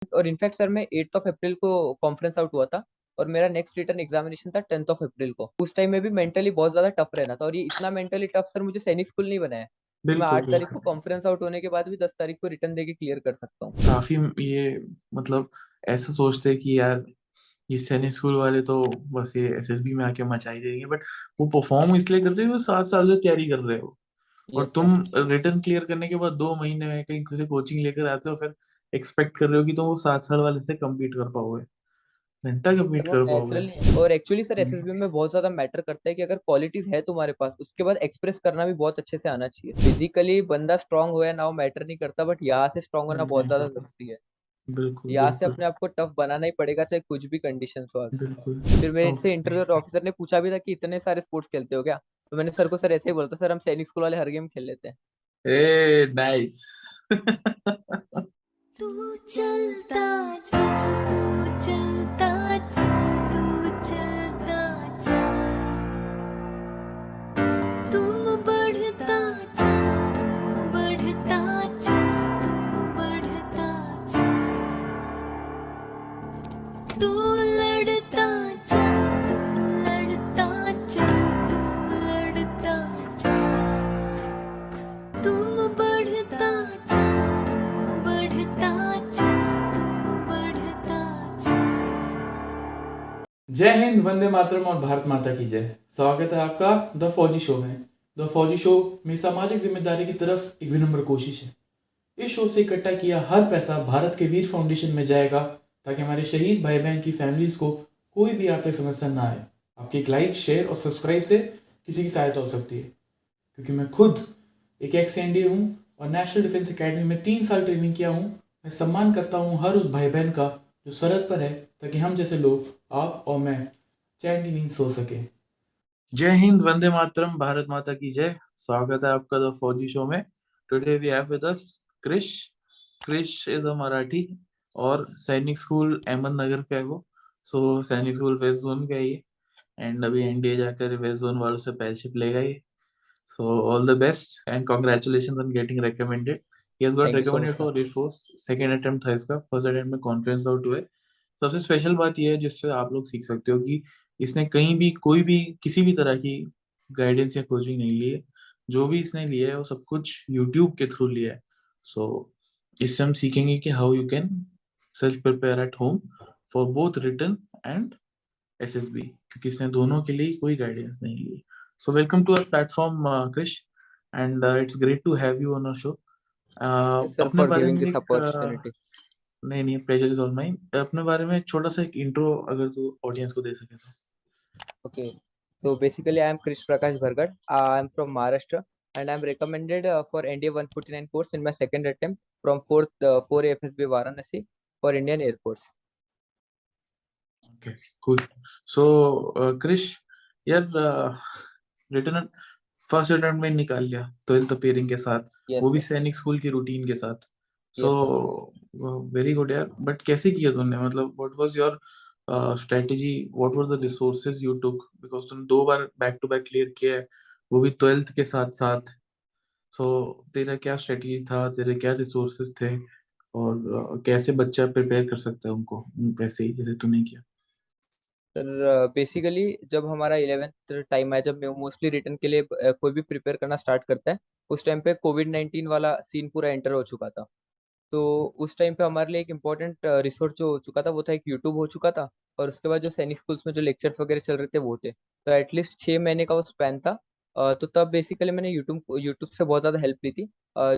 और in fact sir मैं 8 अप्रैल को कॉन्फ्रेंस आउट हुआ था और मेरा नेक्स्ट रिटर्न एग्जामिनेशन था 10 अप्रैल को। उस टाइम में भी मेंटली बहुत ज्यादा टफ रहना था और ये इतना मेंटली टफ सर मुझे सैनिक स्कूल नहीं बनाया कि मैं बिल्कुल 8 तारीख को बिल्कुल। कॉन्फ्रेंस आउट होने के बाद भी 10 तारीख को रिटर्न देके क्लियर कर सकता हूँ। काफी ये मतलब ऐसा सोचते हैं कि यार ये सैनिक स्कूल वाले तो बस ये एसएसबी में आके मचाई देंगे, बट वो परफॉर्म इसलिए करते हैं वो 7 साल से तैयारी कर रहे हो। और यस सर। तुम रिटर्न क्लियर करने के बाद 2 महीने में कहीं किसी कोचिंग लेकर आते हो, फिर एक्सपेक्ट कर रहे हो कि तुम वो 7 साल वाले से कम्पीट कर पाओगे, घंटा सर कम्पीट वो कर पाओगे। नेचुरली और एक्चुअली सर हम्म, एसएसबी में बहुत ज्यादा मैटर करता है कि अगर क्वालिटीज है तुम्हारे पास उसके बाद एक्सप्रेस करना भी बहुत अच्छे से आना चाहिए। फिजिकली बंदा स्ट्रांग हो या ना हो मैटर नहीं करता, बट यहाँ से स्ट्रांग होना बहुत नहीं ज्यादा करता। जरूरी है। बिल्कुल यहाँ से बिल्कुल। अपने आप को टफ बनाना ही पड़ेगा चाहे कुछ भी कंडीशन हो आगे। बिल्कुल। फिर मेरे से ओके। इंटरव्यू ऑफिसर ने पूछा भी था कि इतने सारे स्पोर्ट्स खेलते हो क्या, तो मैंने सर को सर ऐसे ही बोलता सर हम सैनिक स्कूल वाले हर गेम खेल लेते हैं। A nice. तू चलता जा, तू चलता जा, तू चलता जा, तू बढ़ता जा, तू बढ़ता जा, तू बढ़ता जा, तू लड़ता जा, तू लड़ता जा, तू लड़ता जा, तू बढ़ता जा, तू बढ़ता जा, तू बढ़ता जा। जय हिंद, वंदे मातरम और भारत माता की जय। स्वागत है आपका द फौजी शो में। द फौजी शो में सामाजिक जिम्मेदारी की तरफ एक विनम्र कोशिश है। इस शो से इकट्ठा किया हर पैसा भारत के वीर फाउंडेशन में जाएगा ताकि हमारे शहीद भाई बहन की फैमिलीज को कोई भी आर्थिक समस्या ना आए। आपके एक लाइक, शेयर और सब्सक्राइब से किसी की सहायता हो सकती है, क्योंकि मैं खुद एक एक्स एनडीए हूँ और नेशनल डिफेंस एकेडमी में 3 साल ट्रेनिंग किया हूँ। मैं सम्मान करता हूँ हर उस भाई बहन का जो सरहद पर है, ताकि हम जैसे लोग, आप और मैं, चैन की नींद सो सके। जय हिंद, वंदे मातरम, भारत माता की जय। स्वागत है आपका द फौजी शो में। Today we have with us Krish. Krish is a Marathi और सैनिक स्कूल अहमद नगर का है वो। सो सैनिक स्कूल वेस्ट जोन का है ये, एंड अभी एनडीए जाकर वेस्ट जोन वालों से पैचशिप लेगा ये। So all the best and congratulations on getting recommended. He has got thank you so much recommended sir. for Air Force. Second attempt था इसका, फर्स्ट अटेम्प्ट में कॉन्फ्रेंस आउट हुए। सबसे स्पेशल बात यह है जिससे आप लोग सीख सकते हो कि इसने कहीं भी कोई भी किसी भी तरह की गाइडेंस या कोचिंग नहीं ली है। जो भी इसने लिया है वो सब कुछ यूट्यूब के थ्रू लिया है। सो इससे हम सीखेंगे कि how you can self prepare at home for both written and SSB, क्योंकि इसने दोनों के लिए कोई गाइडेंस नहीं ली। So welcome to our platform Krish, and it's great to have you on our show. Sir अपने फॉर बारे गिविंग में दिस एक अपॉर्चुनिटी। नहीं नहीं, प्लेजर इज ऑल माइन। अपने बारे में एक छोटा सा एक इंट्रो अगर तू ऑडियंस को दे सके तो। Okay, so basically I am Krish Prakash Bhargat. I am from Maharashtra and I am recommended for NDA 149 course in my second attempt from 4 FSB Varanasi for Indian Air Force. Okay, cool. So Krish यार, return first attempt में निकाल लिया 12th appearing के साथ, वो Yes भी sir. सैनिक school की रूटीन के साथ। सो Yes sir. वेरी गुड यार, बट कैसे किया तूने? मतलब what was your strategy, what were the resources you took, because तूने 2 बार बैक टू बैक क्लियर किया है, वो भी 12th के साथ साथ। सो तेरा क्या स्ट्रेटजी था, तेरे क्या रिसोर्सेज थे, और कैसे बच्चा प्रिपेयर कर सकता है उनको वैसे ही जैसे तूने किया? सर बेसिकली जब हमारा 11th टाइम है, जब मैं मोस्टली रिटर्न के लिए कोई भी प्रिपेयर करना स्टार्ट करता है, उस टाइम पे कोविड 19 वाला सीन पूरा एंटर हो चुका था। तो उस टाइम पे हमारे लिए एक इम्पोर्टेंट रिसोर्स जो हो चुका था वो था एक यूट्यूब हो चुका था। और उसके बाद जो सैनिक स्कूल्स में जो लेक्चर्स वगैरह चल रहे थे वो थे, तो एटलीस्ट 6 महीने का वो स्पैन था। तो तब बेसिकली मैंने यूट्यूब यूट्यूब से बहुत ज़्यादा हेल्प ली थी।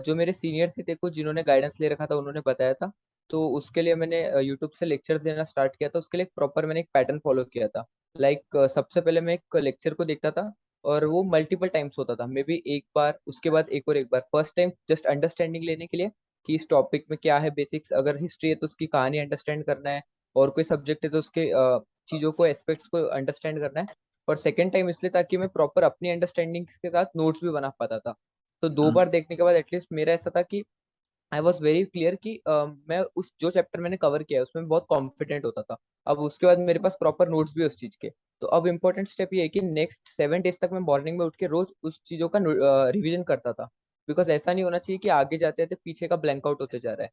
जो मेरे सीनियर्स ही थे कुछ जिन्होंने गाइडेंस ले रखा था उन्होंने बताया था। तो उसके लिए मैंने यूट्यूब से लेक्चर्स देना स्टार्ट किया था। उसके लिए प्रॉपर मैंने एक पैटर्न फॉलो किया था। लाइक सबसे पहले मैं एक लेक्चर को देखता था और वो मल्टीपल टाइम्स होता था, मे बी एक बार उसके बाद एक और एक बार। फर्स्ट टाइम जस्ट अंडरस्टैंडिंग लेने के लिए कि इस टॉपिक में क्या है बेसिक्स, अगर हिस्ट्री है तो उसकी कहानी अंडरस्टैंड करना है, और कोई सब्जेक्ट है तो उसके चीज़ों को एस्पेक्ट्स को अंडरस्टैंड करना है। और सेकेंड टाइम इसलिए ताकि मैं प्रॉपर अपनी अंडरस्टैंडिंग के साथ नोट्स भी बना पाता था। तो 2 बार देखने के बाद एटलीस्ट मेरा ऐसा था कि आई वॉज वेरी क्लियर कि मैं उस जो चैप्टर मैंने कवर किया है उसमें बहुत कॉन्फिडेंट होता था। अब उसके बाद मेरे पास प्रॉपर नोट्स भी उस चीज़ के। तो अब इम्पोर्टेंट स्टेप ये है कि नेक्स्ट 7 डेज तक मैं मॉर्निंग में उठ के रोज उस चीज़ों का रिवीजन करता था। बिकॉज ऐसा नहीं होना चाहिए कि आगे जाते जाते पीछे का ब्लैंक आउट होते जा रहा है।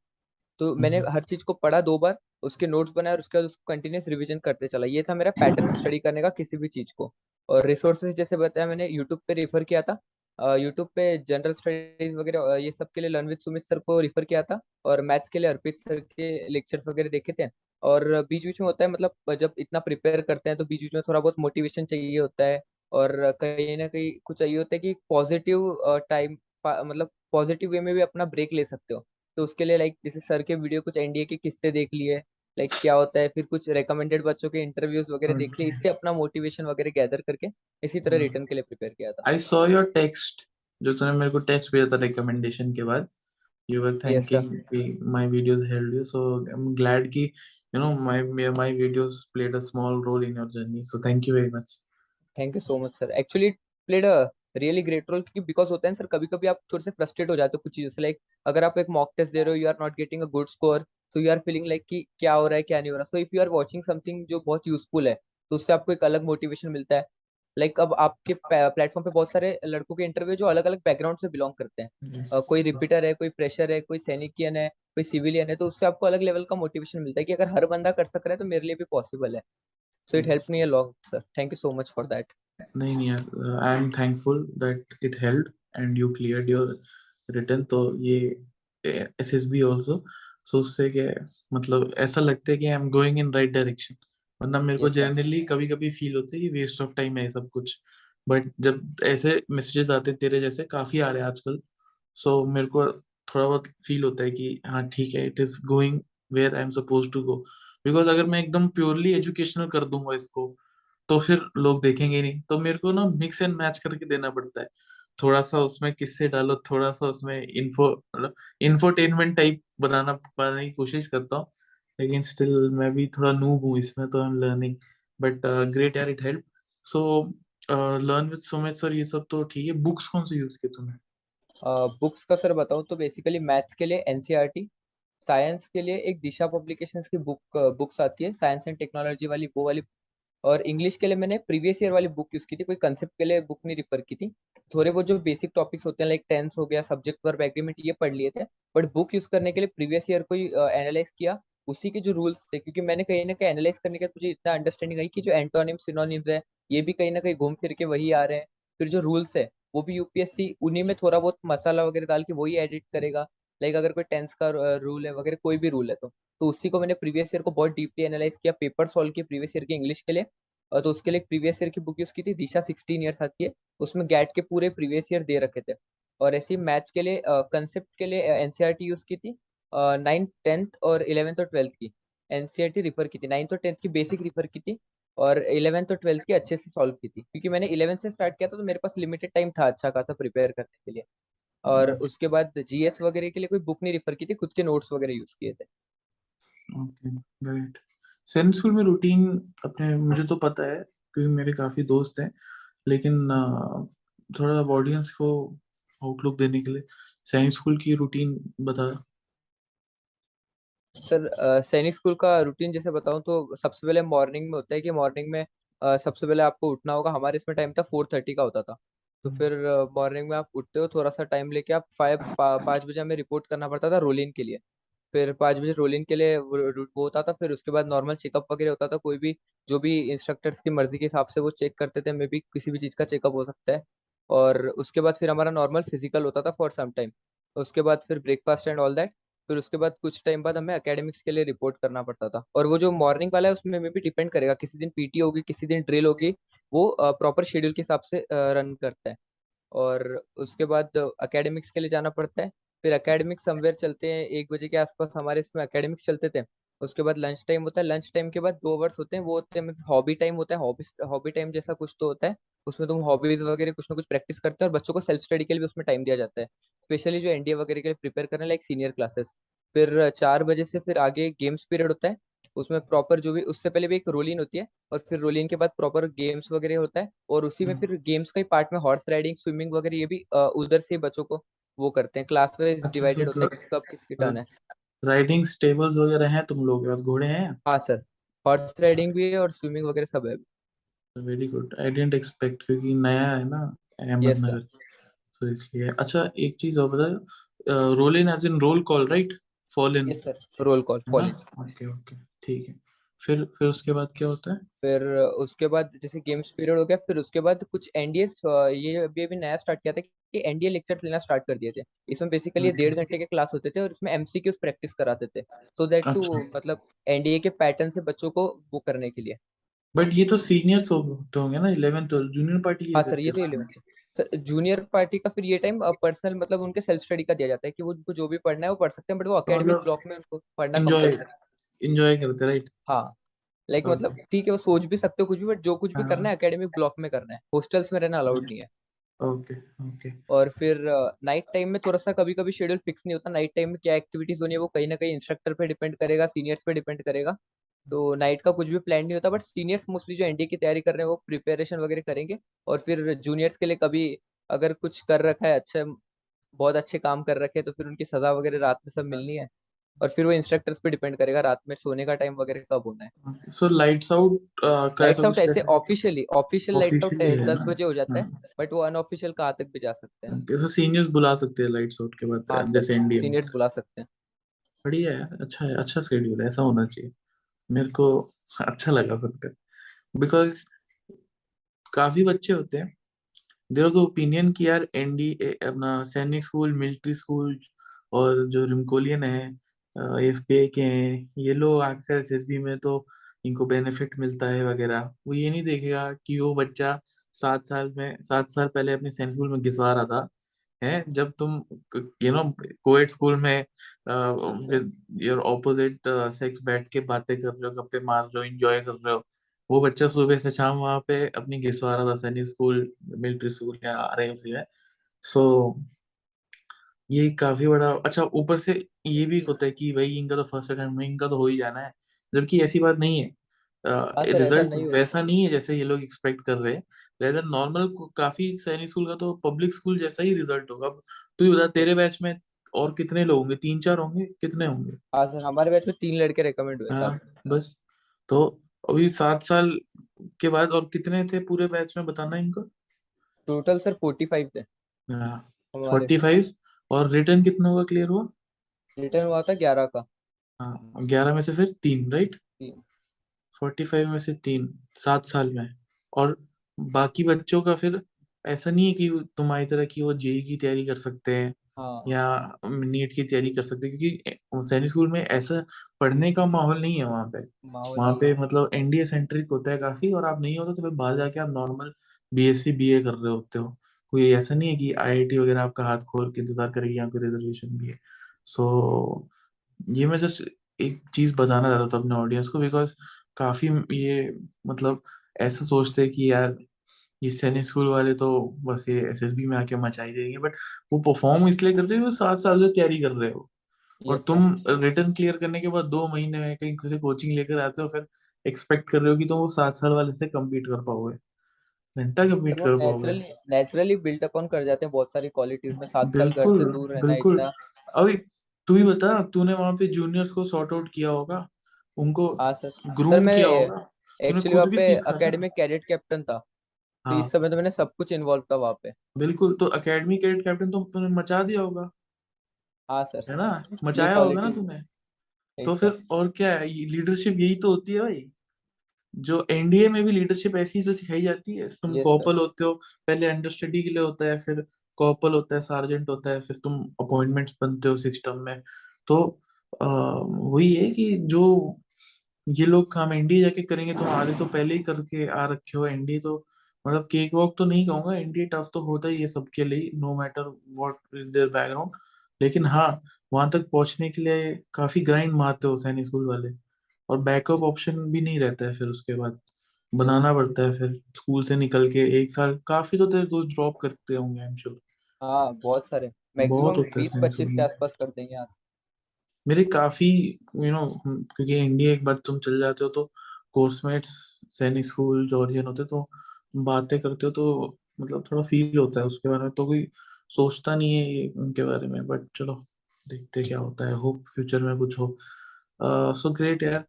तो मैंने हम्म, हर चीज को पढ़ा 2 बार, उसके नोट्स बनाए और उसके बाद उसको कंटिन्यूस रिवीजन करते चला। ये था मेरा पैटर्न स्टडी करने का किसी भी चीज को। और रिसोर्सेज जैसे बताया मैंने यूट्यूब पे रेफर किया था। यूट्यूब पे जनरल स्टडीज वगैरह ये सब के लिए लर्न विद सुमित सर को रेफर किया था। और मैथ्स के लिए अर्पित सर के लेक्चर्स वगैरह देखे थे। और बीच बीच में होता है, मतलब जब इतना प्रिपेयर करते हैं तो बीच बीच में थोड़ा बहुत मोटिवेशन चाहिए होता है। और कहीं ना कहीं कुछ चाहिए होता है कि पॉजिटिव टाइम, मतलब पॉजिटिव वे में भी अपना ब्रेक ले सकते हो। तो उसके लिए लाइक जैसे सर के वीडियो कुछ एनडीए के किस्से देख लिए, लाइक क्या होता है, फिर कुछ रिकमेंडेड बच्चों के इंटरव्यूज वगैरह देख लिए, इससे अपना मोटिवेशन वगैरह गैदर करके इसी तरह रिटर्न के लिए प्रिपेयर किया था। आई सॉ योर टेक्स्ट, जो तूने मेरे को टेक्स्ट भेजा था रिकमेंडेशन के बाद। You were yes sir. thanking कि my videos helped you, so I'm glad कि my videos played a small role in your journey. So thank you very much. Thank you so much sir, actually played a really great role, क्योंकि because होता है ना sir, कभी कभी आप थोड़े से फ्रस्ट्रेट हो जाते हो कुछ चीजों से। लाइक अगर आप एक मॉक टेस्ट दे रहे हो, you are not getting a good score, तो यू आर फीलिंग लाइक कि क्या हो रहा है क्या नहीं हो रहा। So if you are watching something जो बहुत यूजफुल है, तो उससे आपको एक अलग मोटिवेशन मिलता है। लाइक अब आपके प्लेटफॉर्म पे बहुत सारे लड़कों के इंटरव्यू जो अलग अलग बैकग्राउंड से बिलोंग करते हैं। Yes. कोई रिपीटर है, कोई फ्रेशर है, कोई सैनिकियन है, कोई सिविलियन है, तो उससे आपको अलग लेवल का मोटिवेशन मिलता है कि अगर हर बंदा कर सक रहा है तो मेरे लिए भी पॉसिबल है। So it help Yes. Me a lot sir, thank you so much for that. नहीं नहीं यार, I am thankful that it held and you cleared your return. तो ये एसएसबी आल्सो, सो उससे क्या है, मतलब ऐसा लगता है कि I am going in right direction. वरना मेरे को यस सर। जनरली कभी कभी फील होता है कि वेस्ट ऑफ टाइम है ये सब कुछ। बट जब ऐसे मैसेजेस आते हैं, तेरे जैसे काफी आ रहे हैं आजकल, सो मेरे को थोड़ा बहुत फील होता है कि हाँ ठीक है, it is going where I am suppose to go. Because अगर मैं एकदम प्योरली एजुकेशनल कर दूंगा इसको, तो फिर लोग देखेंगे नहीं। तो मेरे को ना मिक्स एंड मैच करके देना पड़ता है। थोड़ा सा उसमें किससे डालो, थोड़ा सा उसमें इन्फो, मतलब इंफोटेनमेंट टाइप बनाने की कोशिश करता हूँ। लेकिन स्टिल मैं भी थोड़ा नूब हूँ इसमें, तो I am learning. But great यार, it help. So learn with Sumit sir, ये सब तो ठीक है। बुक्स कौन से यूज किए तूने? बुक्स का सर बताऊँ तो बेसिकली मैथ्स के लिए एनसीईआरटी, साइंस के लिए एक दिशा पब्लिकेशंस की बुक्स आती है साइंस एंड टेक्नोलॉजी वाली, वो वाली। और इंग्लिश के लिए मैंने प्रीवियस ईयर वाली बुक यूज की थी, कोई कंसेप्ट के लिए बुक नहीं रिफर की थी। थोड़े बहुत जो बेसिक टॉपिक्स होते हैं लाइक टेंस हो गया, सब्जेक्ट वर्ब एग्रीमेंट, ये पढ़ लिए थे। बट बुक यूज करने के लिए प्रीवियस ईयर को ही एनालाइज किया, उसी के जो रूल्स थे, क्योंकि मैंने कहीं ना कहीं एनालाइज करने के बाद मुझे इतना अंडरस्टैंडिंग आई कि जो एंटोनिम सिनोनिम्स है, ये भी कहीं ना कहीं घूम फिर के वही आ रहे हैं। फिर जो रूल्स है वो भी यूपीएससी उन्हीं में थोड़ा बहुत मसाला वगैरह डाल के वही एडिट करेगा। लाइक अगर कोई टेंस का रूल है वगैरह, कोई भी रूल है तो उसी को मैंने प्रीवियस ईयर को बहुत डीपली एनालाइज किया, पेपर सॉल्व किए प्रीवियस ईयर के इंग्लिश के लिए। तो उसके लिए प्रीवियस ईयर की बुक यूज की थी, दिशा 16 ईयर्स आती है, उसमें गैट के पूरे प्रीवियस ईयर दे रखे थे। और ऐसे ही मैथ्स के लिए कंसेप्ट के लिए एनसीईआरटी यूज की थी, 9th 10th और 11th और 12th की। एनसीईआरटी रिफर की थी, 9th और 10th की बेसिक रिफर की थी, और 11th और 12th की अच्छे से सॉल्व की थी, क्योंकि मैंने 11th से स्टार्ट किया था तो मेरे पास लिमिटेड टाइम था अच्छा खासा प्रिपेयर करने के लिए। और उसके बाद जीएस वगैरह के लिए कोई बुक नहीं रिफर की थी, खुद के नोट्स वगैरह यूज किए थे। Okay, great. सैनिक स्कूल में रूटीन अपने मुझे तो पता है, क्योंकि मेरे काफी दोस्त हैं। लेकिन थोड़ा ऑडियंस को आउटलुक देने के लिए सैनिक स्कूल की रूटीन बता। सर सैनिक स्कूल का रूटीन जैसे बताऊं तो सबसे पहले मॉर्निंग में होता है कि मॉर्निंग में सबसे पहले आपको उठना होगा। हमारे इसमें टाइम था 4:30 का होता था। तो फिर मॉर्निंग में आप उठते हो, थोड़ा सा टाइम लेके आप 5 बजे हमें रिपोर्ट करना पड़ता था रोल इन के लिए। फिर 5 बजे रोल इन के लिए वो होता था। फिर उसके बाद नॉर्मल चेकअप वगैरह होता था, कोई भी जो भी इंस्ट्रक्टर्स की मर्जी के हिसाब से वो चेक करते थे, मे भी किसी भी चीज़ का चेकअप हो सकता है। और उसके बाद फिर हमारा नॉर्मल फिजिकल होता था फॉर सम टाइम। उसके बाद फिर ब्रेकफास्ट एंड ऑल दैट। फिर उसके बाद कुछ टाइम बाद हमें एकेडमिक्स के लिए रिपोर्ट करना पड़ता था। और वो जो मॉर्निंग वाला है उसमें में भी डिपेंड करेगा, किसी दिन पीटी होगी, किसी दिन ड्रिल होगी, वो प्रॉपर शेड्यूल के हिसाब से रन करता है। और उसके बाद एकेडमिक्स के लिए जाना पड़ता है। फिर एकेडमिक्स समवेयर चलते हैं 1 बजे के आसपास, हमारे इसमें एकेडमिक्स चलते थे। उसके बाद लंच टाइम होता है, लंच टाइम के बाद 2 आवर्स होते हैं, वो होते हैं मतलब हॉबी टाइम होता है। हॉबी हॉबी टाइम जैसा कुछ तो होता है, उसमें तुम हॉबीज वगैरह कुछ ना कुछ प्रैक्टिस करते हैं, और बच्चों को सेल्फ स्टडी के लिए भी उसमें टाइम दिया जाता है, स्पेशली जो एनडीए वगैरह के लिए प्रिपेयर करने लाइक सीनियर क्लासेस। फिर 4 बजे से फिर आगे गेम्स पीरियड होता है, उसमें प्रॉपर जो भी उससे पहले भी एक रोलिंग होती है, और फिर रोलिंग के बाद प्रॉपर गेम्स वगैरह होता है। और उसी में फिर गेम्स का ही पार्ट में हॉर्स राइडिंग, स्विमिंग वगैरह, ये भी उधर से बच्चों को वो करते हैं, क्लास वाइज अच्छा, डिवाइडेड होता है कि कब किसकी टर्न है। राइडिंग स्टेबल्स वगैरह हैं तुम लोग के पास? घोड़े हैं? हाँ सर, हॉर्स राइडिंग भी है और स्विमिंग वगैरह सब है। Very good, I didn't expect, क्योंकि नया है ना यस सर। अहमदनगर, तो इसलिए। अच्छा, एक चीज और बता, roll in as in roll call, right? Fall in, yes sir, roll call, है ना? Fall in. ओके ओके, ठीक है। फिर उसके बाद क्या होता है? फिर उसके बाद जैसे गेम्स पीरियड हो गया, फिर उसके बाद कुछ एनडीएस, ये अभी नया स्टार्ट किया था कि एनडीए लेक्चर्स लेना स्टार्ट कर दिए थे। इसमें बेसिकली ओके 1.5 घंटे के क्लास होते थे और इसमें एमसीक्यूज प्रैक्टिस कराते थे, सो दैट टू अच्छा, मतलब एनडीए के पैटर्न से बच्चों को वो करने के लिए। बट ये तो सीनियर्स होते होंगे ना, 11th 12th, जूनियर पार्टी क्या हाँ सर, करते ये तो हो? 11th है सर। जूनियर पार्टी का फिर ये टाइम पर्सनल मतलब उनके सेल्फ स्टडी का दिया जाता है कि वो उनको जो भी पढ़ना है वो पढ़ सकते हैं, बट वो तो एकेडमिक मतलब ब्लॉक में उनको पढ़ना इंजॉय कंपलसरी। इंजॉय करते, राइट? हाँ, लाइक मतलब ओके, ठीक है, वो सोच भी सकते हो कुछ भी, बट जो कुछ भी करना हाँ, है एकेडमिक ब्लॉक में करना है, हॉस्टल्स में रहना अलाउड नहीं है। Okay okay. और फिर नाइट टाइम में थोड़ा सा कभी कभी शेड्यूल फिक्स नहीं होता, नाइट टाइम में क्या एक्टिविटीज होनी है वो कहीं ना कहीं इंस्ट्रक्टर पे डिपेंड करेगा, सीनियर्स पे डिपेंड करेगा। तो नाइट का कुछ भी प्लान नहीं होता, बट सीनियर्स मोस्टली जो एनडीए की तैयारी कर रहे हैं वो प्रिपरेशन वगैरह करेंगे। और फिर जूनियर्स के लिए कभी अगर कुछ कर रखा है अच्छा, बहुत अच्छे काम कर रखे हैं, तो फिर उनकी सजा वगैरह रात में सब मिलनी है। और फिर वो इंस्ट्रक्टर्स पे डिपेंड करेगा रात में सोने का टाइम वगैरह कब होना है। सो लाइट्स आउट का ऐसा लाइट्स आउट कुछ ऐसे रहता है? ऑफिशियल लाइट्स आउट ऑफिशियली है 10 ना? बजे हो जाता हाँ, है, बट वो अनऑफिशियल कहाँ तक भी जा सकते हैं। ओके। सो सीनियर्स बुला सकते हैं लाइट्स आउट के बाद, हाँ सर, जैसे एनडीए में? सीनियर्स बुला सकते हैं। बढ़िया है, अच्छा है, अच्छा शेड्यूल है, ऐसा होना चाहिए। मेरे को अच्छा लगा सबका, बिकॉज काफी बच्चे होते हैं, देर ऑफ द ओपिनियन कि यार एनडीए अपना सैनिक स्कूल, मिलिट्री स्कूल, और जो रिमकोलियन है, एफपीए के हैं, ये लोग आकर एसएसबी में तो इनको बेनिफिट मिलता है वगैरह। वो ये नहीं देखेगा कि वो बच्चा 7 साल पहले अपने सैनिक स्कूल में घिसवा रहा था, है जब तुम कोएड स्कूल में विद योर ऑपोजिट सेक्स बैठ के बातें कर रहे हो, गप्पे मार रहे हो, एंजॉय कर रहे हो। वो बच्चा सुबह से शाम वहां पे अपनी घिसवा रहा था सैनिक स्कूल, मिलिट्री स्कूल या आ रहे हैं उसी में। सो ये काफी बड़ा अच्छा, ऊपर से ये भी होता है कि भाई इनका तो फर्स्ट अटेम्प्ट में, इनका तो हो ही जाना है, जबकि ऐसी बात नहीं है। हाँ सर, ऐसा रिजल्ट नहीं होता। वैसा नहीं है जैसे ये लोग एक्सपेक्ट कर रहे हैं। रेदर नॉर्मल, काफी सैनिक स्कूल का तो पब्लिक स्कूल जैसा ही रिजल्ट होगा। अब तू ही बता, तेरे बैच में और कितने लोग होंगे? 3 4 होंगे, कितने होंगे? हाँ सर, हमारे बैच में 3 लड़के रिकमेंड हुए साल। हाँ, बस। तो अभी 7 साल के बाद और कितने थे पूरे बैच में, बताना इनको। टोटल सर 45 थे हाँ, हमारे। 45। और रिटर्न कितना हुआ, क्लियर हुआ? रिटर्न हुआ था 11 का। हाँ, 11 में से फिर 3, राइट? तीन। 45 में से 3, 7 साल में। और बाकी बच्चों का फिर ऐसा नहीं है कि तुम्हारी तरह की वो जेई की तैयारी कर सकते हैं हाँ, या नीट की तैयारी कर सकते हैं, क्योंकि सैनिक स्कूल में ऐसा पढ़ने का माहौल नहीं है वहाँ पे। माहौल वहाँ नहीं पे है। मतलब एनडीए सेंट्रिक होता है काफी, और आप नहीं होते तो फिर बाहर जाके आप नॉर्मल बीएससी बीए कर रहे होते हो। कोई ऐसा नहीं है कि आईआईटी वगैरह आपका हाथ खोल के इंतजार करेगी, यहाँ पे रिजर्वेशन भी है। सो ये मैं जस्ट एक चीज बताना चाहता था अपने ऑडियंस को, बिकॉज काफी ये मतलब ऐसा सोचते हैं कि यार ये सैनिक स्कूल वाले तो बस ये एसएसबी में आके मचाई देंगे, बट वो परफॉर्म इसलिए करते हैं कि वो 7 साल से तैयारी कर रहे हो। और यस सर। तुम रिटर्न क्लियर करने के बाद 2 महीने में कहीं किसी कोचिंग लेकर आते हो, फिर एक्सपेक्ट कर रहे हो कि तुम वो 7 साल वाले से कम्पीट कर पाओगे? घंटा सर कम्पीट वो कर पाओगे? नेचुरली नेचुरली बिल्ट अपॉन कर जाते हैं बहुत सारी क्वालिटी उसमें, 7 साल घर बिल्कुल से दूर रहना बिल्कुल। इतना। अभी तू ही बता, तूने वहां पे जूनियर्स को सॉर्ट आउट किया होगा, उनको हाँ सर। सर ग्रूम मैं किया होगा, तूने एक्चुअली खुद वहाँ भी पे सीखा है ना? एकेडमिक कैडेट कैप्टन था, तो इस हाँ, समय तो मैंने सब कुछ इन्वॉल्व था वहाँ पे। बिल्कुल। तो एकेडमी कैडेट कैप्टन तो तूने मचा दिया होगा, हाँ सर, है ना? ये मचाया होगा ना क्वालिटी तूने। एक तो सर। फिर और क्या है, लीडरशिप यही तो होती है भाई। जो एनडीए में भी लीडरशिप ऐसी जो सिखाई जाती है, तुम यस सर। कॉपल होते हो, पहले अंडर स्टडी के लिए होता है, फिर कॉपल होता है, सार्जेंट होता है, फिर तुम अपॉइंटमेंट्स बनते हो सिस्टम में। तो वही है कि जो ये लोग काम एनडीए जाके करेंगे, तो आधे तो पहले ही करके आ रखे हो। एनडीए तो मतलब केक वॉक तो नहीं कहूंगा, एनडीए टफ तो होता ही है सबके लिए, no matter what is their background. लेकिन हाँ, वहां तक पहुंचने के लिए काफी ग्राइंड मारते हो सैनिक स्कूल वाले। और बैकअप ऑप्शन भी नहीं रहता है फिर उसके बाद, यस बनाना सर। पड़ता है फिर स्कूल से निकल के 1 साल। काफी तो तेरे दोस्त ड्रॉप करते होंगे, आई एम श्योर। हाँ, बहुत सारे, बहुत मैक्सिमम होता है बीस सैनिक स्कूल पच्चीस के में। आसपास कर देंगे यहाँ मेरे काफी क्योंकि इंडिया एक बार तुम चल जाते हो तो कोर्समेट्स सैनिक स्कूल जॉर्जियन होते, तो बातें करते हो तो मतलब थोड़ा फील होता है उसके बारे में। तो कोई सोचता नहीं है ये उनके बारे में, बट चलो देखते क्या होता है, होप फ्यूचर में कुछ हो। सो ग्रेट यार।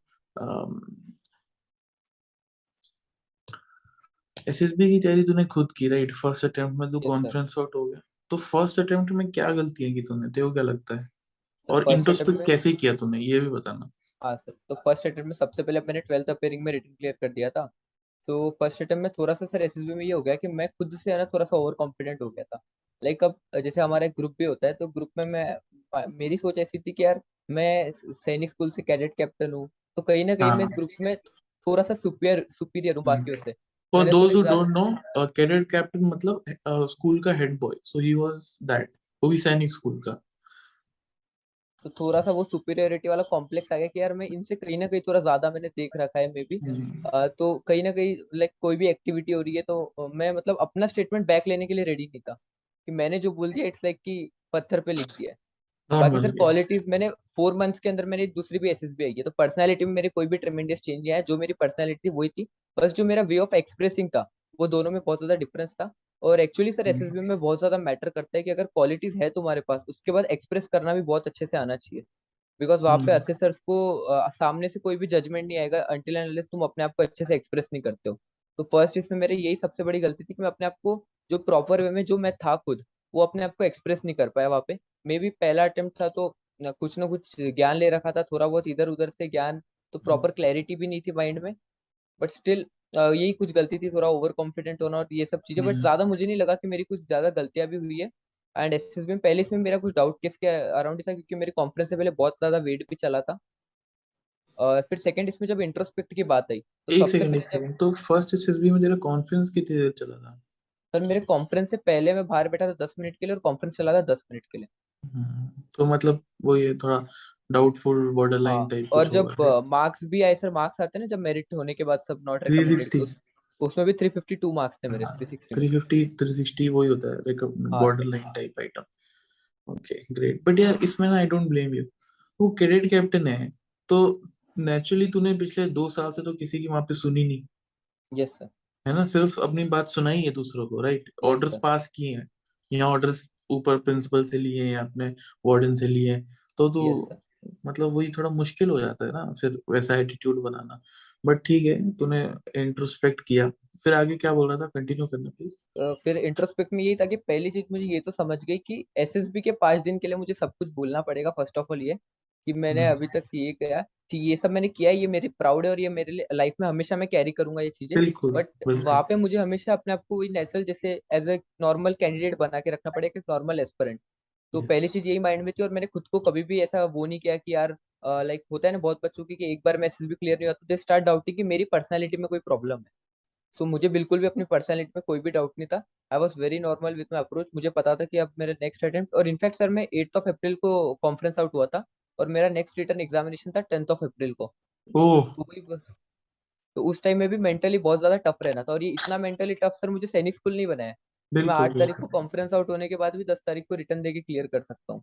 एसएसबी की तैयारी तूने खुद की, राइट? फर्स्ट अटेम्प्ट में तू से। Yes sir. कॉन्फिडेंस आउट हो गया। तो फर्स्ट अटेम्प्ट में क्या गलतियां की तूने, तेरे को क्या लगता है? सर और फर्स्ट अटेम्प्ट इंट्रोस्पेक्ट में, कैसे किया तुमने ये भी बताना। हाँ सर, तो फर्स्ट अटेम्प्ट में सबसे पहले मैंने 12th अपेयरिंग में रिटन क्लियर कर दिया था। तो फर्स्ट अटेम्प्ट में थोड़ा सा सर एसएसबी में ये हो गया कि मैं खुद से है ना थोड़ा सा ओवर कॉन्फिडेंट हो गया था। लाइक अब जैसे हमारा एक ग्रुप भी होता है, तो ग्रुप में मेरी सोच ऐसी थी कि यार मैं सैनिक स्कूल से कैडेट कैप्टन हूँ, तो कहीं ना कहीं मैं इस हाँ। ग्रुप में थोड़ा सा सुपीरियर सुपीरियर हूँ बाकियों से। फॉर मैंने दोज थोड़ी हु ज्यादा, डोंट नो, कैडेट कैप्टन मतलब स्कूल का head boy, so he was that, वो भी सैनिक स्कूल का। तो थोड़ा सा वो सुपीरियरिटी वाला कॉम्प्लेक्स आ गया कि यार मैं इनसे कहीं ना कहीं थोड़ा ज्यादा मैंने देख रखा है मे बी। हम्म। तो कहीं ना कहीं लाइक कोई भी एक्टिविटी हो रही है तो मैं मतलब अपना स्टेटमेंट बैक लेने के लिए रेडी नहीं था, कि मैंने जो बोल दिया इट्स लाइक कि पत्थर पे लिख दिया है। बाकी नॉर्मल सर है। क्वालिटीज मैंने 4 मंथ्स के अंदर मैंने दूसरी भी एसएसबी आई है, तो पर्सनालिटी में मेरे कोई भी ट्रेमेंडियस चेंज नहीं आया, जो मेरी पर्सनालिटी थी वही थी। बस जो मेरा वे ऑफ एक्सप्रेसिंग था वो दोनों में बहुत ज्यादा डिफरेंस था। और एक्चुअली सर एसएसबी में बहुत ज्यादा मैटर करता है कि अगर क्वालिटीज है तुम्हारे पास, उसके बाद एक्सप्रेस करना भी बहुत अच्छे से आना चाहिए। बिकॉज वहां पे हम्म। असेसर्स को सामने से कोई भी जजमेंट नहीं आएगा अनटिल एंड अनलेस तुम अपने आप को अच्छे से एक्सप्रेस नहीं करते हो। तो फर्स्ट इसमें मेरे यही सबसे बड़ी गलती थी कि मैं अपने आप को जो प्रॉपर वे में जो मैं था खुद, वो अपने आप को एक्सप्रेस नहीं कर पाया वहां पे। मे बी पहला अटेम्प्ट था तो ना कुछ ज्ञान ले रखा था, थोड़ा बहुत इधर उधर से ज्ञान, तो प्रॉपर क्लैरिटी भी नहीं थी माइंड में। बट स्टिल यही कुछ गलती थी, थोड़ा ओवर कॉन्फिडेंट होना और ये सब चीजें, बट हम्म। ज्यादा मुझे नहीं लगा कि मेरी कुछ ज्यादा गलतियां भी हुई है। एंड एसएसबी में पहले इसमें मेरा कुछ डाउट किसके अराउंड ही था, क्योंकि मेरी कॉन्फ्रेंस से पहले बहुत ज्यादा वेट भी चला था। और फिर सेकंड इसमें जब इंट्रोस्पेक्ट की बात आई, तो एक सबसे सेकंड, पहले एक जब, सेकंड, तो फर्स्ट एसएसबी में तेरा कॉन्फ्रेंस कितनी देर चला था? सर मेरे कॉन्फ्रेंस से पहले मैं बाहर बैठा था 10 मिनट के लिए, और कॉन्फ्रेंस चला था 10 मिनट के लिए। तो मतलब वो ये थोड़ा डाउटफुल बॉर्डर लाइन हाँ, टाइप और कुछ जब होगा, राइट? मार्क्स भी आए सर, मार्क्स आते हैं ना जब मेरिट होने के बाद सब नॉट थ्री रिकमेंडेड, सिक्सटी तो उसमें भी 352 मार्क्स थे मेरे, हाँ, 360 में। 350 360 वही होता है हाँ border sir. Line type item. Okay great, but यार इसमें ना आई डोंट ब्लेम यू, वो कैडेट कैप्टन है, तो नेचुरली तूने पिछले 2 साल से तो किसी की वहां पे सुनी नहीं, यस सर। है ना, सिर्फ अपनी बात सुनाई है दूसरों को, right? Yes orders sir. Pass किए हैं, या ऑर्डर्स ऊपर प्रिंसिपल से लिए हैं या अपने वार्डन से लिए हैं, यस तो सर। मतलब वही थोड़ा मुश्किल हो जाता है ना फिर वैसा एटीट्यूड बनाना। बट ठीक है, तूने इंट्रोस्पेक्ट किया, फिर आगे क्या बोल रहा था, कंटिन्यू करना प्लीज। फिर इंट्रोस्पेक्ट में यही था कि पहली चीज मुझे ये तो समझ गई कि एसएसबी के 5 दिन के लिए मुझे सब कुछ भूलना पड़ेगा। फर्स्ट ऑफ ऑल ये कि मैंने अभी तक ये किया कि ये सब मैंने किया है, ये मेरी प्राउड है और ये मेरे लिए लाइफ में हमेशा मैं कैरी करूंगा ये चीजें। बिल्कुल बट बिल्कुल। वहां पे मुझे हमेशा अपने आप को वही नेचुरल जैसे एज ए नॉर्मल कैंडिडेट बना के रखना पड़ेगा, एक नॉर्मल एस्पिरेंट। तो यस। पहली चीज यही माइंड में थी, और मैंने खुद को कभी भी ऐसा वो नहीं किया कि यार लाइक होता है ना बहुत बच्चों की कि एक बार में एसएसबी क्लियर नहीं होता, दे स्टार्ट डाउटिंग कि मेरी पर्सनैलिटी में कोई प्रॉब्लम है। तो मुझे बिल्कुल भी अपनी पर्सनैलिटी में कोई भी डाउट नहीं था। I was very normal with my approach. मुझे पता था कि अब मेरे नेक्स्ट अटेम्प्ट, और इनफैक्ट सर मैं 8 अप्रैल को कॉन्फ्रेंस आउट हुआ था, और मेरा नेक्स्ट रिटर्न एग्जामिनेशन था 10 अप्रैल को। ओह। तो वही बस, तो उस टाइम में भी मेंटली बहुत ज्यादा टफ रहना था, और ये इतना मेंटली टफ सर मुझे सैनिक स्कूल नहीं बनाया कि मैं बिल्कुल 8 तारीख को बिल्कुल। कॉन्फ्रेंस आउट होने के बाद भी 10 तारीख को रिटर्न देके क्लियर कर सकता हूँ।